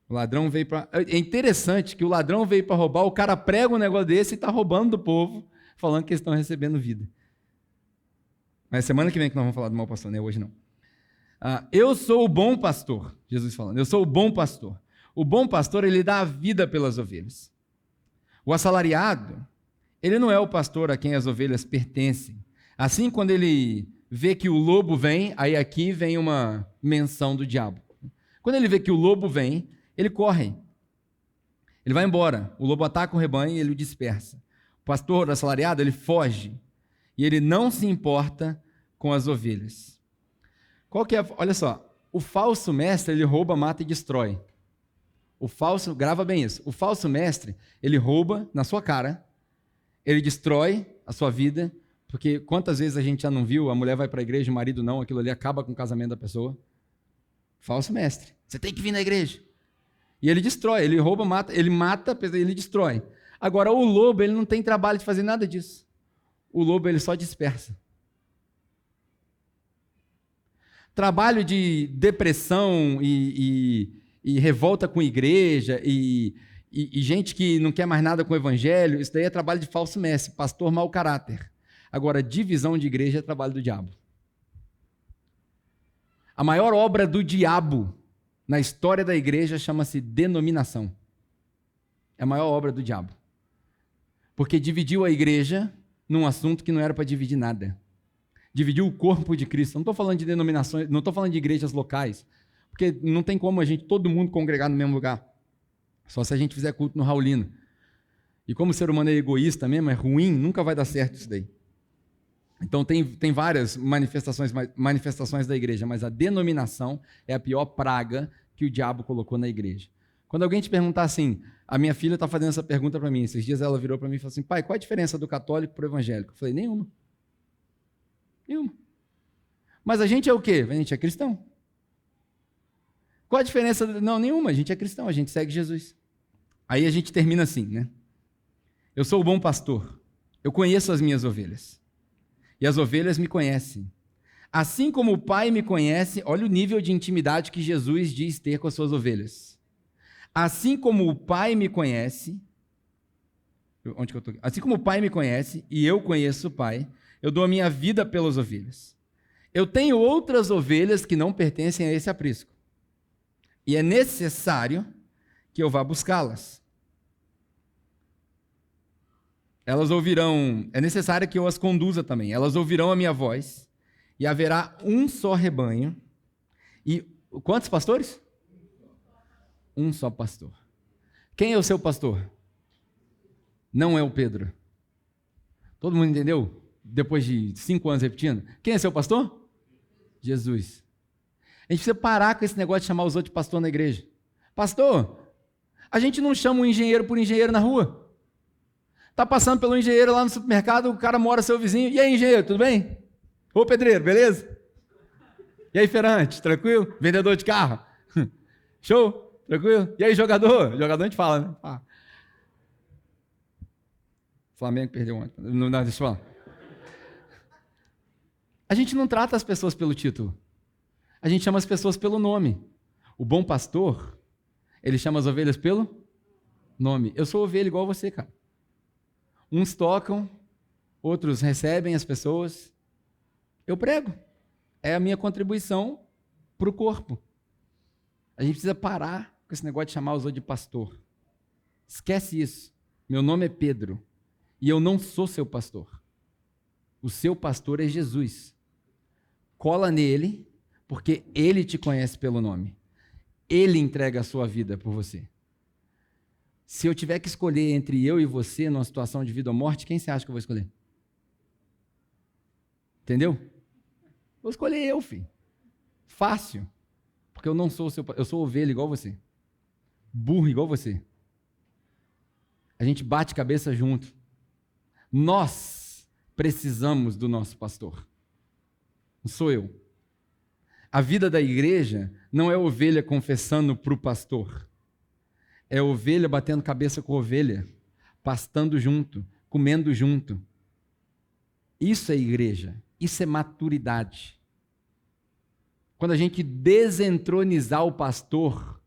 O ladrão veio para... É interessante que o ladrão veio para roubar, o cara prega um negócio desse e está roubando do povo, falando que eles estão recebendo vida. Mas semana que vem que nós vamos falar do mau pastor, não é hoje não. Eu sou o bom pastor, Jesus falando, eu sou o bom pastor. O bom pastor, ele dá a vida pelas ovelhas. O assalariado, ele não é o pastor a quem as ovelhas pertencem. Assim, quando ele vê que o lobo vem, aí aqui vem uma menção do diabo. Quando ele vê que o lobo vem, ele corre. Ele vai embora. O lobo ataca o rebanho e ele o dispersa. O pastor assalariado, ele foge. E ele não se importa com as ovelhas. Olha só, o falso mestre, ele rouba, mata e destrói. Grava bem isso. O falso mestre, ele rouba na sua cara, ele destrói a sua vida, porque quantas vezes a gente já não viu, a mulher vai para a igreja, o marido não, aquilo ali acaba com o casamento da pessoa. Falso mestre. Você tem que vir na igreja. E ele destrói, ele rouba, mata, ele destrói. Agora, o lobo, ele não tem trabalho de fazer nada disso. O lobo, ele só dispersa. Trabalho de depressão e revolta com igreja e gente que não quer mais nada com o evangelho, isso daí é trabalho de falso mestre, pastor mau caráter. Agora, divisão de igreja é trabalho do diabo. A maior obra do diabo na história da igreja chama-se denominação. É a maior obra do diabo. Porque dividiu a igreja num assunto que não era para dividir nada. Dividiu o corpo de Cristo. Não estou falando de denominações, não estou falando de igrejas locais, porque não tem como todo mundo congregar no mesmo lugar. Só se a gente fizer culto no Raulino. E como o ser humano é egoísta mesmo, é ruim, nunca vai dar certo isso daí. Então tem várias manifestações da igreja, mas a denominação é a pior praga que o diabo colocou na igreja. Quando alguém te perguntar assim, a minha filha está fazendo essa pergunta para mim, esses dias ela virou para mim e falou assim, pai, qual a diferença do católico para o evangélico? Eu falei, nenhuma. Nenhuma. Mas a gente é o quê? A gente é cristão. Qual a diferença? Não, nenhuma, a gente é cristão, a gente segue Jesus. Aí a gente termina assim, né? Eu sou o bom pastor, eu conheço as minhas ovelhas. E as ovelhas me conhecem. Assim como o Pai me conhece, olha o nível de intimidade que Jesus diz ter com as suas ovelhas. Assim como o Pai me conhece, onde que eu tô? Assim como o Pai me conhece e eu conheço o Pai, eu dou a minha vida pelas ovelhas. Eu tenho outras ovelhas que não pertencem a esse aprisco. E é necessário que eu vá buscá-las. Elas ouvirão, é necessário que eu as conduza também. Elas ouvirão a minha voz e haverá um só rebanho. E quantos pastores? Um só pastor. Quem é o seu pastor? Não é o Pedro. Todo mundo entendeu? Depois de 5 anos repetindo. Quem é seu pastor? Jesus. A gente precisa parar com esse negócio de chamar os outros de pastor na igreja. Pastor, a gente não chama um engenheiro por engenheiro na rua. Está passando pelo engenheiro lá no supermercado, o cara mora seu vizinho. E aí, engenheiro, tudo bem? Ô, pedreiro, beleza? E aí, feirante, tranquilo? Vendedor de carro? Show? Tranquilo? E aí, jogador? Jogador a gente fala, né? Ah. Flamengo perdeu ontem. Não, deixa eu falar. A gente não trata as pessoas pelo título. A gente chama as pessoas pelo nome. O bom pastor, ele chama as ovelhas pelo nome. Eu sou ovelha igual você, cara. Uns tocam, outros recebem as pessoas. Eu prego. É a minha contribuição para o corpo. A gente precisa parar com esse negócio de chamar os outros de pastor. Esquece isso. Meu nome é Pedro e eu não sou seu pastor. O seu pastor é Jesus. Cola nele, porque ele te conhece pelo nome. Ele entrega a sua vida por você. Se eu tiver que escolher entre eu e você numa situação de vida ou morte, quem você acha que eu vou escolher? Entendeu? Vou escolher eu, filho. Fácil. Porque eu não sou o seu... Eu sou ovelha igual você. Burro igual você. A gente bate cabeça junto. Nós precisamos do nosso pastor. Não sou eu. A vida da igreja não é ovelha confessando para o pastor. É ovelha batendo cabeça com ovelha, pastando junto, comendo junto. Isso é igreja, isso é maturidade. Quando a gente desentronizar o pastor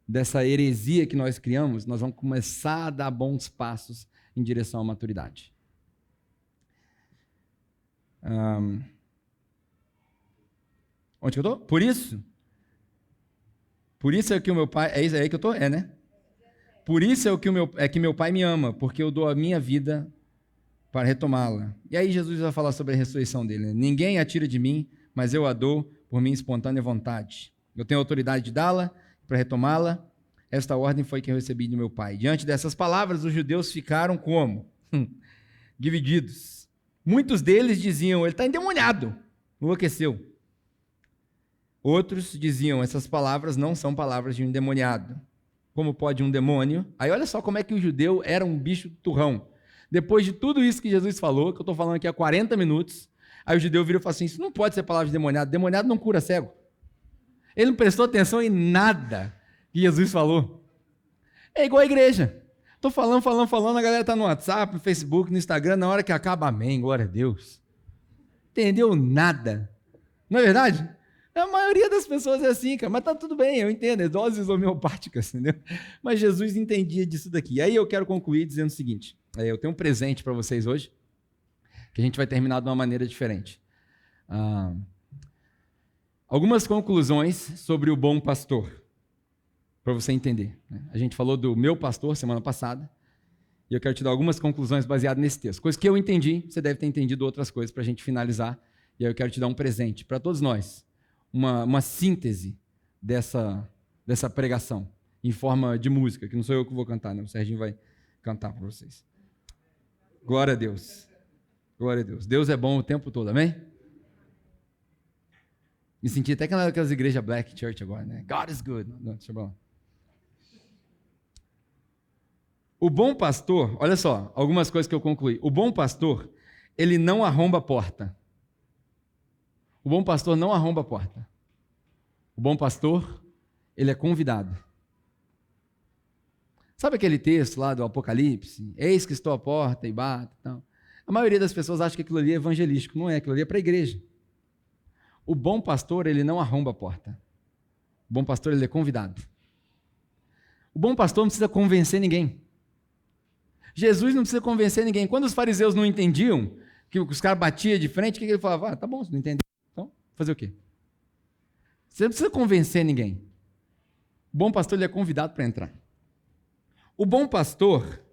dessa heresia que nós criamos, nós vamos começar a dar bons passos em direção à maturidade. Onde que eu estou? Por isso é que o meu pai... É isso aí que eu estou? É, né? Por isso é que meu pai me ama, porque eu dou a minha vida para retomá-la. E aí Jesus vai falar sobre a ressurreição dele. Né? Ninguém a tira de mim, mas eu a dou por minha espontânea vontade. Eu tenho autoridade de dá-la, para retomá-la. Esta ordem foi que eu recebi do meu pai. Diante dessas palavras, os judeus ficaram como? Divididos. Muitos deles diziam, ele está endemoniado, enlouqueceu. Outros diziam, essas palavras não são palavras de um endemoniado. Como pode um demônio? Aí olha só como é que o judeu era um bicho turrão. Depois de tudo isso que Jesus falou, que eu estou falando aqui há 40 minutos, aí o judeu virou e falou assim, isso não pode ser palavra de demoniado. Demoniado não cura cego. Ele não prestou atenção em nada que Jesus falou. É igual a igreja. Estou falando, a galera está no WhatsApp, no Facebook, no Instagram, na hora que acaba, amém, glória a Deus. Entendeu nada. Não é verdade? A maioria das pessoas é assim, cara, mas tá tudo bem, eu entendo, é doses homeopáticas, entendeu? Mas Jesus entendia disso daqui. Aí eu quero concluir dizendo o seguinte, eu tenho um presente para vocês hoje, que a gente vai terminar de uma maneira diferente. Algumas conclusões sobre o bom pastor, para você entender. A gente falou do meu pastor semana passada, e eu quero te dar algumas conclusões baseadas nesse texto. Coisas que eu entendi, você deve ter entendido outras coisas para a gente finalizar, e aí eu quero te dar um presente para todos nós. Uma síntese dessa pregação, em forma de música, que não sou eu que vou cantar, não. O Serginho vai cantar para vocês. Glória a Deus. Glória a Deus. Deus é bom o tempo todo, amém? Me senti até aquelas igrejas Black Church agora, né? God is good. Não, deixa eu falar. O bom pastor, olha só, algumas coisas que eu concluí. O bom pastor, ele não arromba a porta. O bom pastor não arromba a porta. O bom pastor, ele é convidado. Sabe aquele texto lá do Apocalipse? Eis que estou à porta e bato. Então, a maioria das pessoas acha que aquilo ali é evangelístico. Não é, aquilo ali é para a igreja. O bom pastor, ele não arromba a porta. O bom pastor, ele é convidado. O bom pastor não precisa convencer ninguém. Jesus não precisa convencer ninguém. Quando os fariseus não entendiam, que os caras batiam de frente, o que ele falava? Tá bom, você não entendeu. Então, fazer o quê? Você não precisa convencer ninguém. O bom pastor, ele é convidado para entrar. O bom pastor,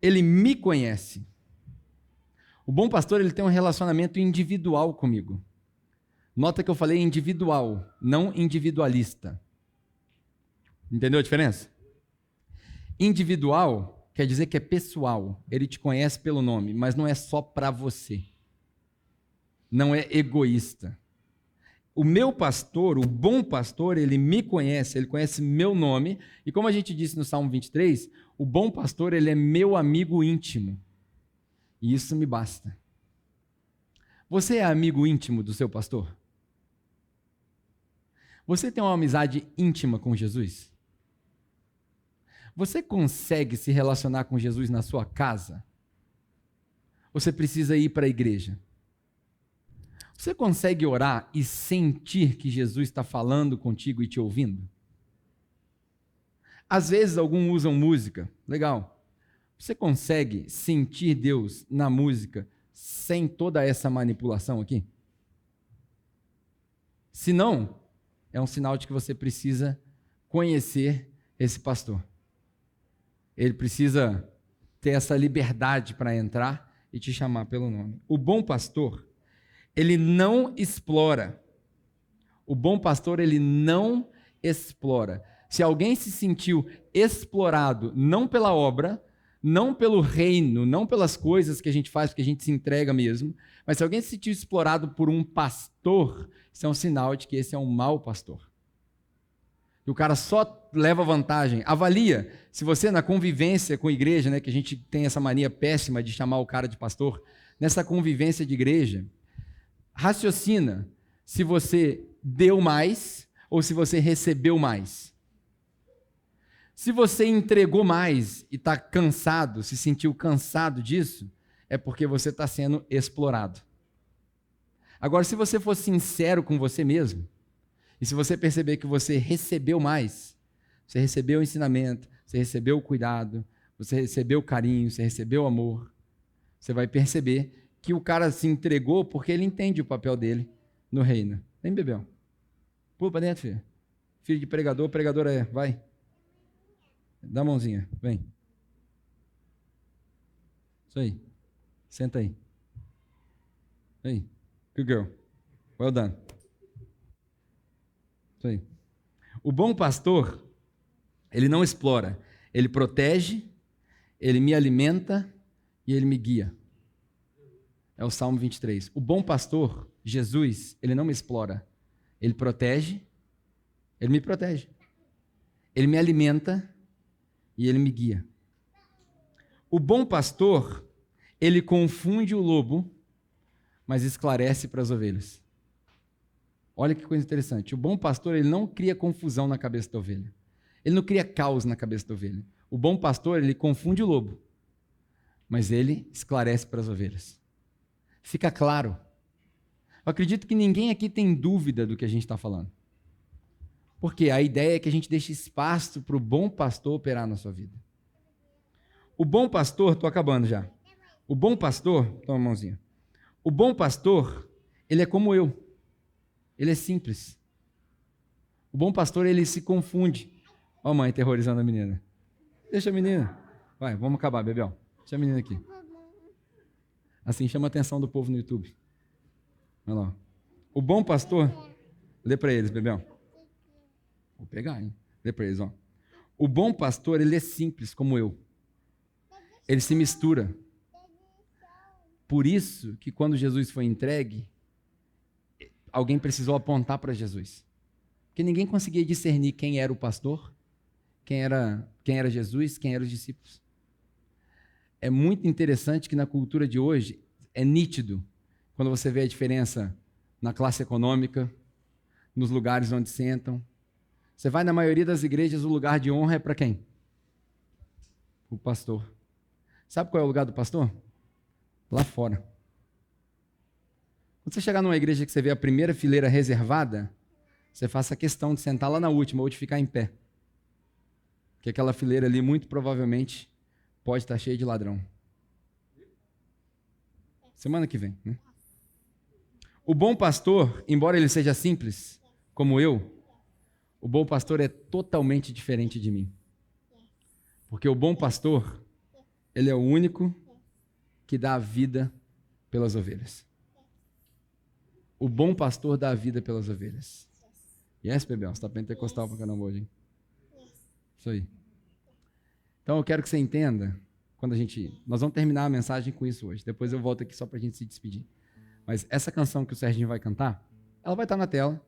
ele me conhece. O bom pastor, ele tem um relacionamento individual comigo. Nota que eu falei individual, não individualista. Entendeu a diferença? Individual quer dizer que é pessoal. Ele te conhece pelo nome, mas não é só para você. Não é egoísta. O meu pastor, o bom pastor, ele me conhece, ele conhece meu nome, e como a gente disse no Salmo 23, o bom pastor, ele é meu amigo íntimo. E isso me basta. Você é amigo íntimo do seu pastor? Você tem uma amizade íntima com Jesus? Você consegue se relacionar com Jesus na sua casa? Você precisa ir para a igreja? Você consegue orar e sentir que Jesus está falando contigo e te ouvindo? Às vezes, alguns usam música. Legal. Você consegue sentir Deus na música sem toda essa manipulação aqui? Se não, é um sinal de que você precisa conhecer esse pastor. Ele precisa ter essa liberdade para entrar e te chamar pelo nome. O bom pastor, ele não explora. O bom pastor, ele não explora. Se alguém se sentiu explorado, não pela obra, não pelo reino, não pelas coisas que a gente faz, porque a gente se entrega mesmo, mas se alguém se sentiu explorado por um pastor, isso é um sinal de que esse é um mau pastor. E o cara só leva vantagem. Avalia, se você na convivência com a igreja, né, que a gente tem essa mania péssima de chamar o cara de pastor, nessa convivência de igreja, raciocina se você deu mais ou se você recebeu mais. Se você entregou mais e está cansado, se sentiu cansado disso, é porque você está sendo explorado. Agora, se você for sincero com você mesmo, e se você perceber que você recebeu mais, você recebeu o ensinamento, você recebeu o cuidado, você recebeu o carinho, você recebeu o amor, você vai perceber que o cara se entregou porque ele entende o papel dele no reino. Vem, Bebel. Pula para dentro, filho. Filho de pregador, pregadora é. Vai. Dá a mãozinha. Vem. Isso aí. Senta aí. Aí. Good girl. Well done. Isso aí. O bom pastor, ele não explora. Ele protege, ele me alimenta e ele me guia. É o Salmo 23. O bom pastor, Jesus, ele não me explora. Ele protege, ele me protege. Ele me alimenta e ele me guia. O bom pastor, ele confunde o lobo, mas esclarece para as ovelhas. Olha que coisa interessante. O bom pastor, ele não cria confusão na cabeça da ovelha. Ele não cria caos na cabeça da ovelha. O bom pastor, ele confunde o lobo, mas ele esclarece para as ovelhas. Fica claro. Eu acredito que ninguém aqui tem dúvida do que a gente está falando. Porque a ideia é que a gente deixe espaço para o bom pastor operar na sua vida. O bom pastor, estou acabando já. O bom pastor, toma a mãozinha. O bom pastor, ele é como eu. Ele é simples. O bom pastor, ele se confunde. Ó a mãe terrorizando a menina. Deixa a menina. Vai, vamos acabar, Bebel. Deixa a menina aqui. Assim chama a atenção do povo no YouTube. Olha lá. O bom pastor, lê para eles, Bebel. Vou pegar, hein? Lê para eles, ó. O bom pastor, ele é simples, como eu. Ele se mistura. Por isso que quando Jesus foi entregue, alguém precisou apontar para Jesus. Porque ninguém conseguia discernir quem era o pastor, quem era Jesus, quem eram os discípulos. É muito interessante que na cultura de hoje é nítido quando você vê a diferença na classe econômica, nos lugares onde sentam. Você vai na maioria das igrejas, o lugar de honra é para quem? O pastor. Sabe qual é o lugar do pastor? Lá fora. Quando você chegar numa igreja que você vê a primeira fileira reservada, você faça questão de sentar lá na última ou de ficar em pé. Porque aquela fileira ali, muito provavelmente, pode estar cheia de ladrão. Semana que vem, né? O bom pastor, embora ele seja simples, como eu, o bom pastor é totalmente diferente de mim. Porque o bom pastor, ele é o único que dá a vida pelas ovelhas. O bom pastor dá a vida pelas ovelhas. Yes, Bebel? Você está pentecostal pra caramba hoje, hein? Isso aí. Então eu quero que você entenda, nós vamos terminar a mensagem com isso hoje. Depois eu volto aqui só para a gente se despedir. Mas essa canção que o Serginho vai cantar, ela vai estar na tela.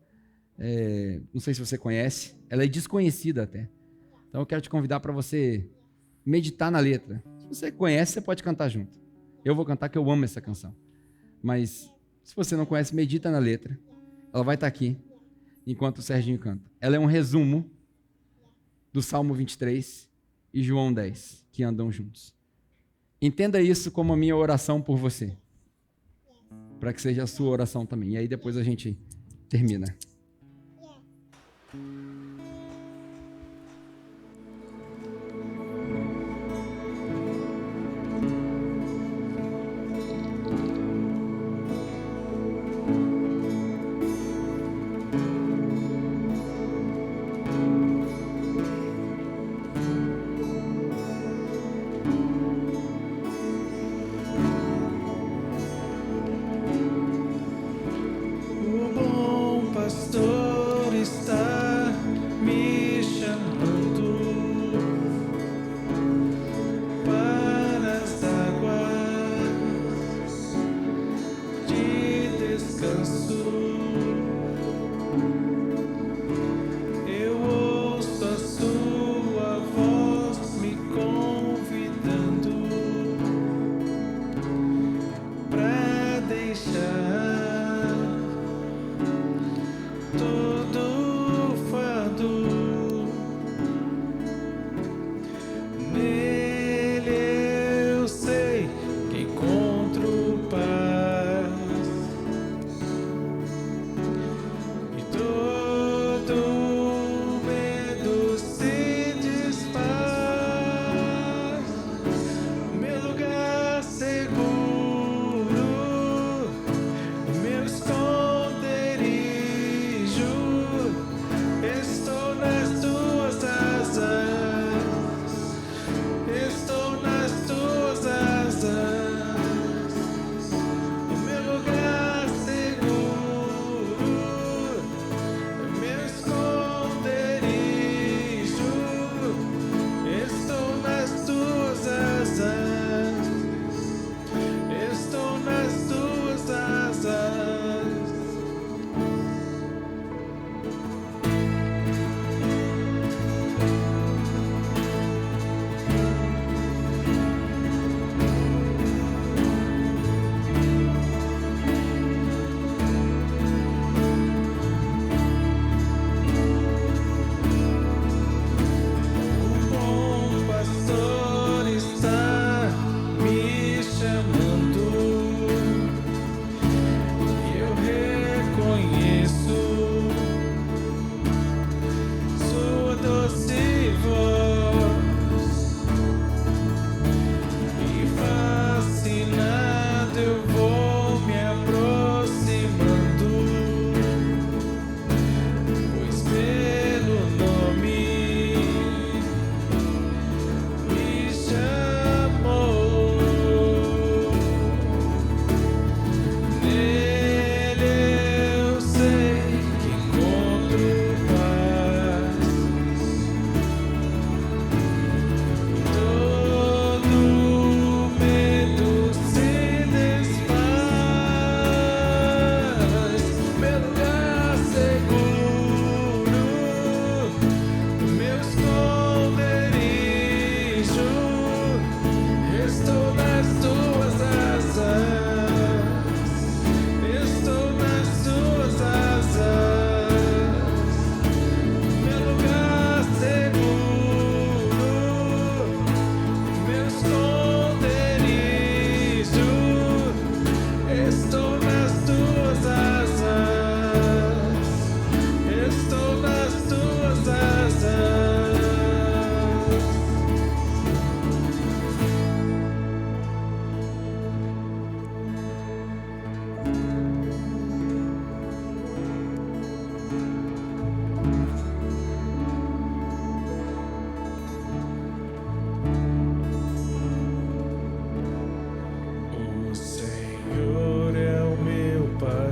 Não sei se você conhece. Ela é desconhecida até. Então eu quero te convidar para você meditar na letra. Se você conhece, você pode cantar junto. Eu vou cantar que eu amo essa canção. Mas se você não conhece, medita na letra. Ela vai estar aqui enquanto o Serginho canta. Ela é um resumo do Salmo 23 e João 10, que andam juntos. Entenda isso como a minha oração por você. Para que seja a sua oração também. E aí depois a gente termina. O bom pastor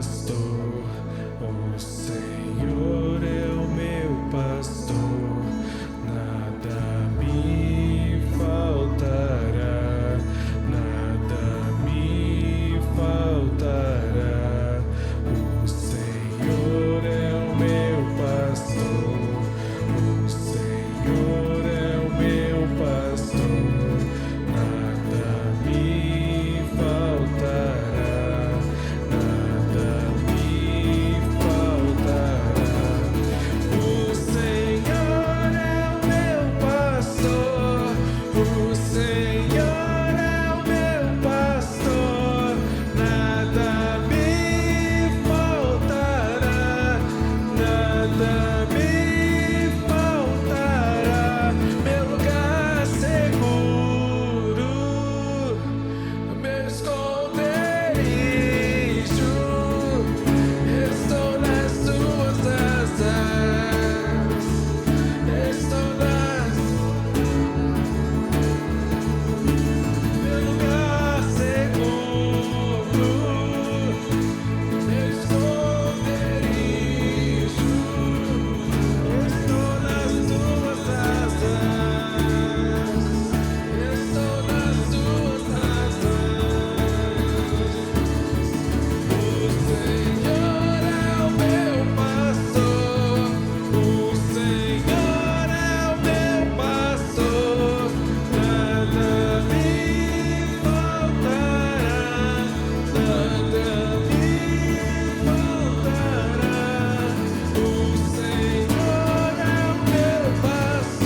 pastor, o Senhor é o meu pastor, nada me faltará, nada me faltará. O Senhor é o meu pastor, o Senhor é o meu pastor, nada me faltará, nada me faltará. O Senhor é o meu pastor, o Senhor é o meu pastor, nada me faltará, nada me faltará. Meu lugar seguro, meu esconderijo, estou nas tuas asas, estou nas. Meu lugar seguro, meu esconderijo, estou nas tuas asas, estou nas tuas asas. O Senhor é o meu pastor, o Senhor é o meu pastor, nada me faltará, nada me faltará. O Senhor é o meu pastor,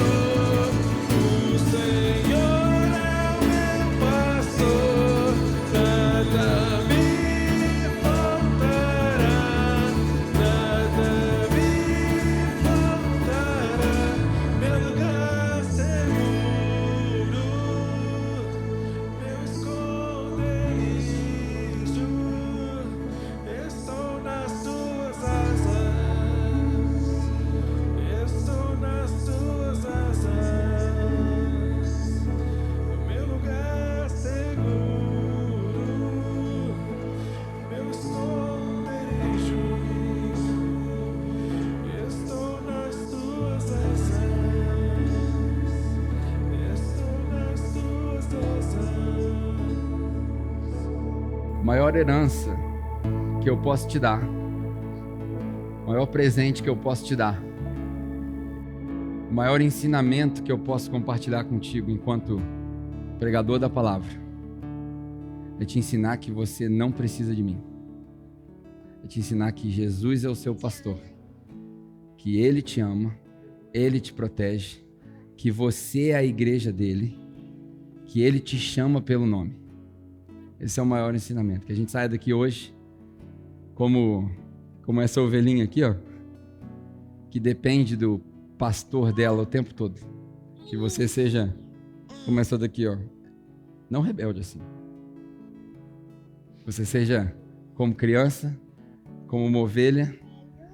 o Senhor é o meu pastor, nada me faltará, nada me faltará. Meu lugar seguro, meu esconderijo, estou nas tuas asas, estou nas tuas asas. Meu lugar seguro, meu esconderijo, estou nas tuas asas, estou nas tuas asas. Maior herança que eu posso te dar, maior presente que eu posso te dar, o maior ensinamento que eu posso compartilhar contigo enquanto pregador da palavra, é te ensinar que você não precisa de mim, é te ensinar que Jesus é o seu pastor, que Ele te ama, Ele te protege, que você é a igreja dele, que Ele te chama pelo nome. Esse é o maior ensinamento, que a gente saia daqui hoje como essa ovelhinha aqui, ó, que depende do pastor dela o tempo todo. Que você seja como essa daqui, ó, não rebelde assim. Você seja como criança, como uma ovelha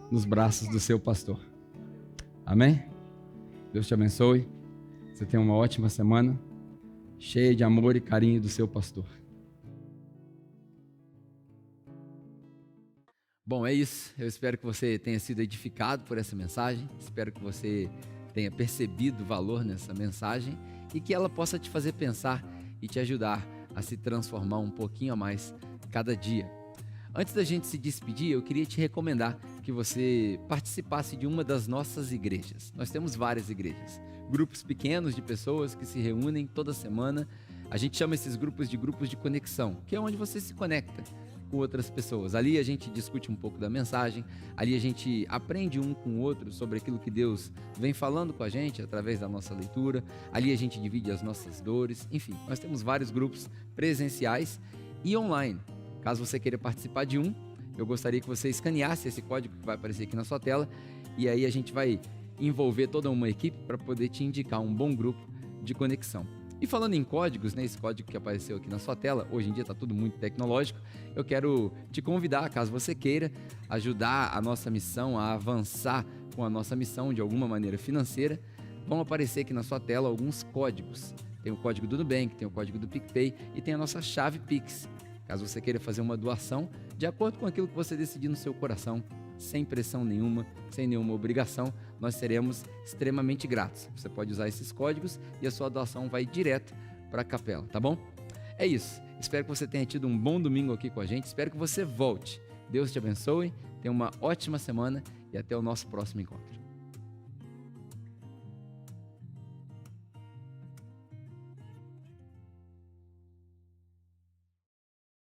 nos braços do seu pastor. Amém? Deus te abençoe. Você tenha uma ótima semana, cheia de amor e carinho do seu pastor. Bom, é isso. Eu espero que você tenha sido edificado por essa mensagem. Espero que você tenha percebido o valor nessa mensagem e que ela possa te fazer pensar e te ajudar a se transformar um pouquinho a mais cada dia. Antes da gente se despedir, eu queria te recomendar que você participasse de uma das nossas igrejas. Nós temos várias igrejas, grupos pequenos de pessoas que se reúnem toda semana. A gente chama esses grupos de conexão, que é onde você se conecta com outras pessoas. Ali a gente discute um pouco da mensagem, ali a gente aprende um com o outro sobre aquilo que Deus vem falando com a gente através da nossa leitura, ali a gente divide as nossas dores, enfim, nós temos vários grupos presenciais e online. Caso você queira participar de um, eu gostaria que você escaneasse esse código que vai aparecer aqui na sua tela e aí a gente vai envolver toda uma equipe para poder te indicar um bom grupo de conexão. E falando em códigos, né, esse código que apareceu aqui na sua tela, hoje em dia está tudo muito tecnológico, eu quero te convidar, caso você queira, ajudar a nossa missão a avançar com a nossa missão de alguma maneira financeira, vão aparecer aqui na sua tela alguns códigos. Tem o código do Nubank, tem o código do PicPay e tem a nossa chave Pix. Caso você queira fazer uma doação de acordo com aquilo que você decidir no seu coração, sem pressão nenhuma, sem nenhuma obrigação, nós seremos extremamente gratos. Você pode usar esses códigos e a sua doação vai direto para a capela, tá bom? É isso. Espero que você tenha tido um bom domingo aqui com a gente. Espero que você volte. Deus te abençoe, tenha uma ótima semana e até o nosso próximo encontro.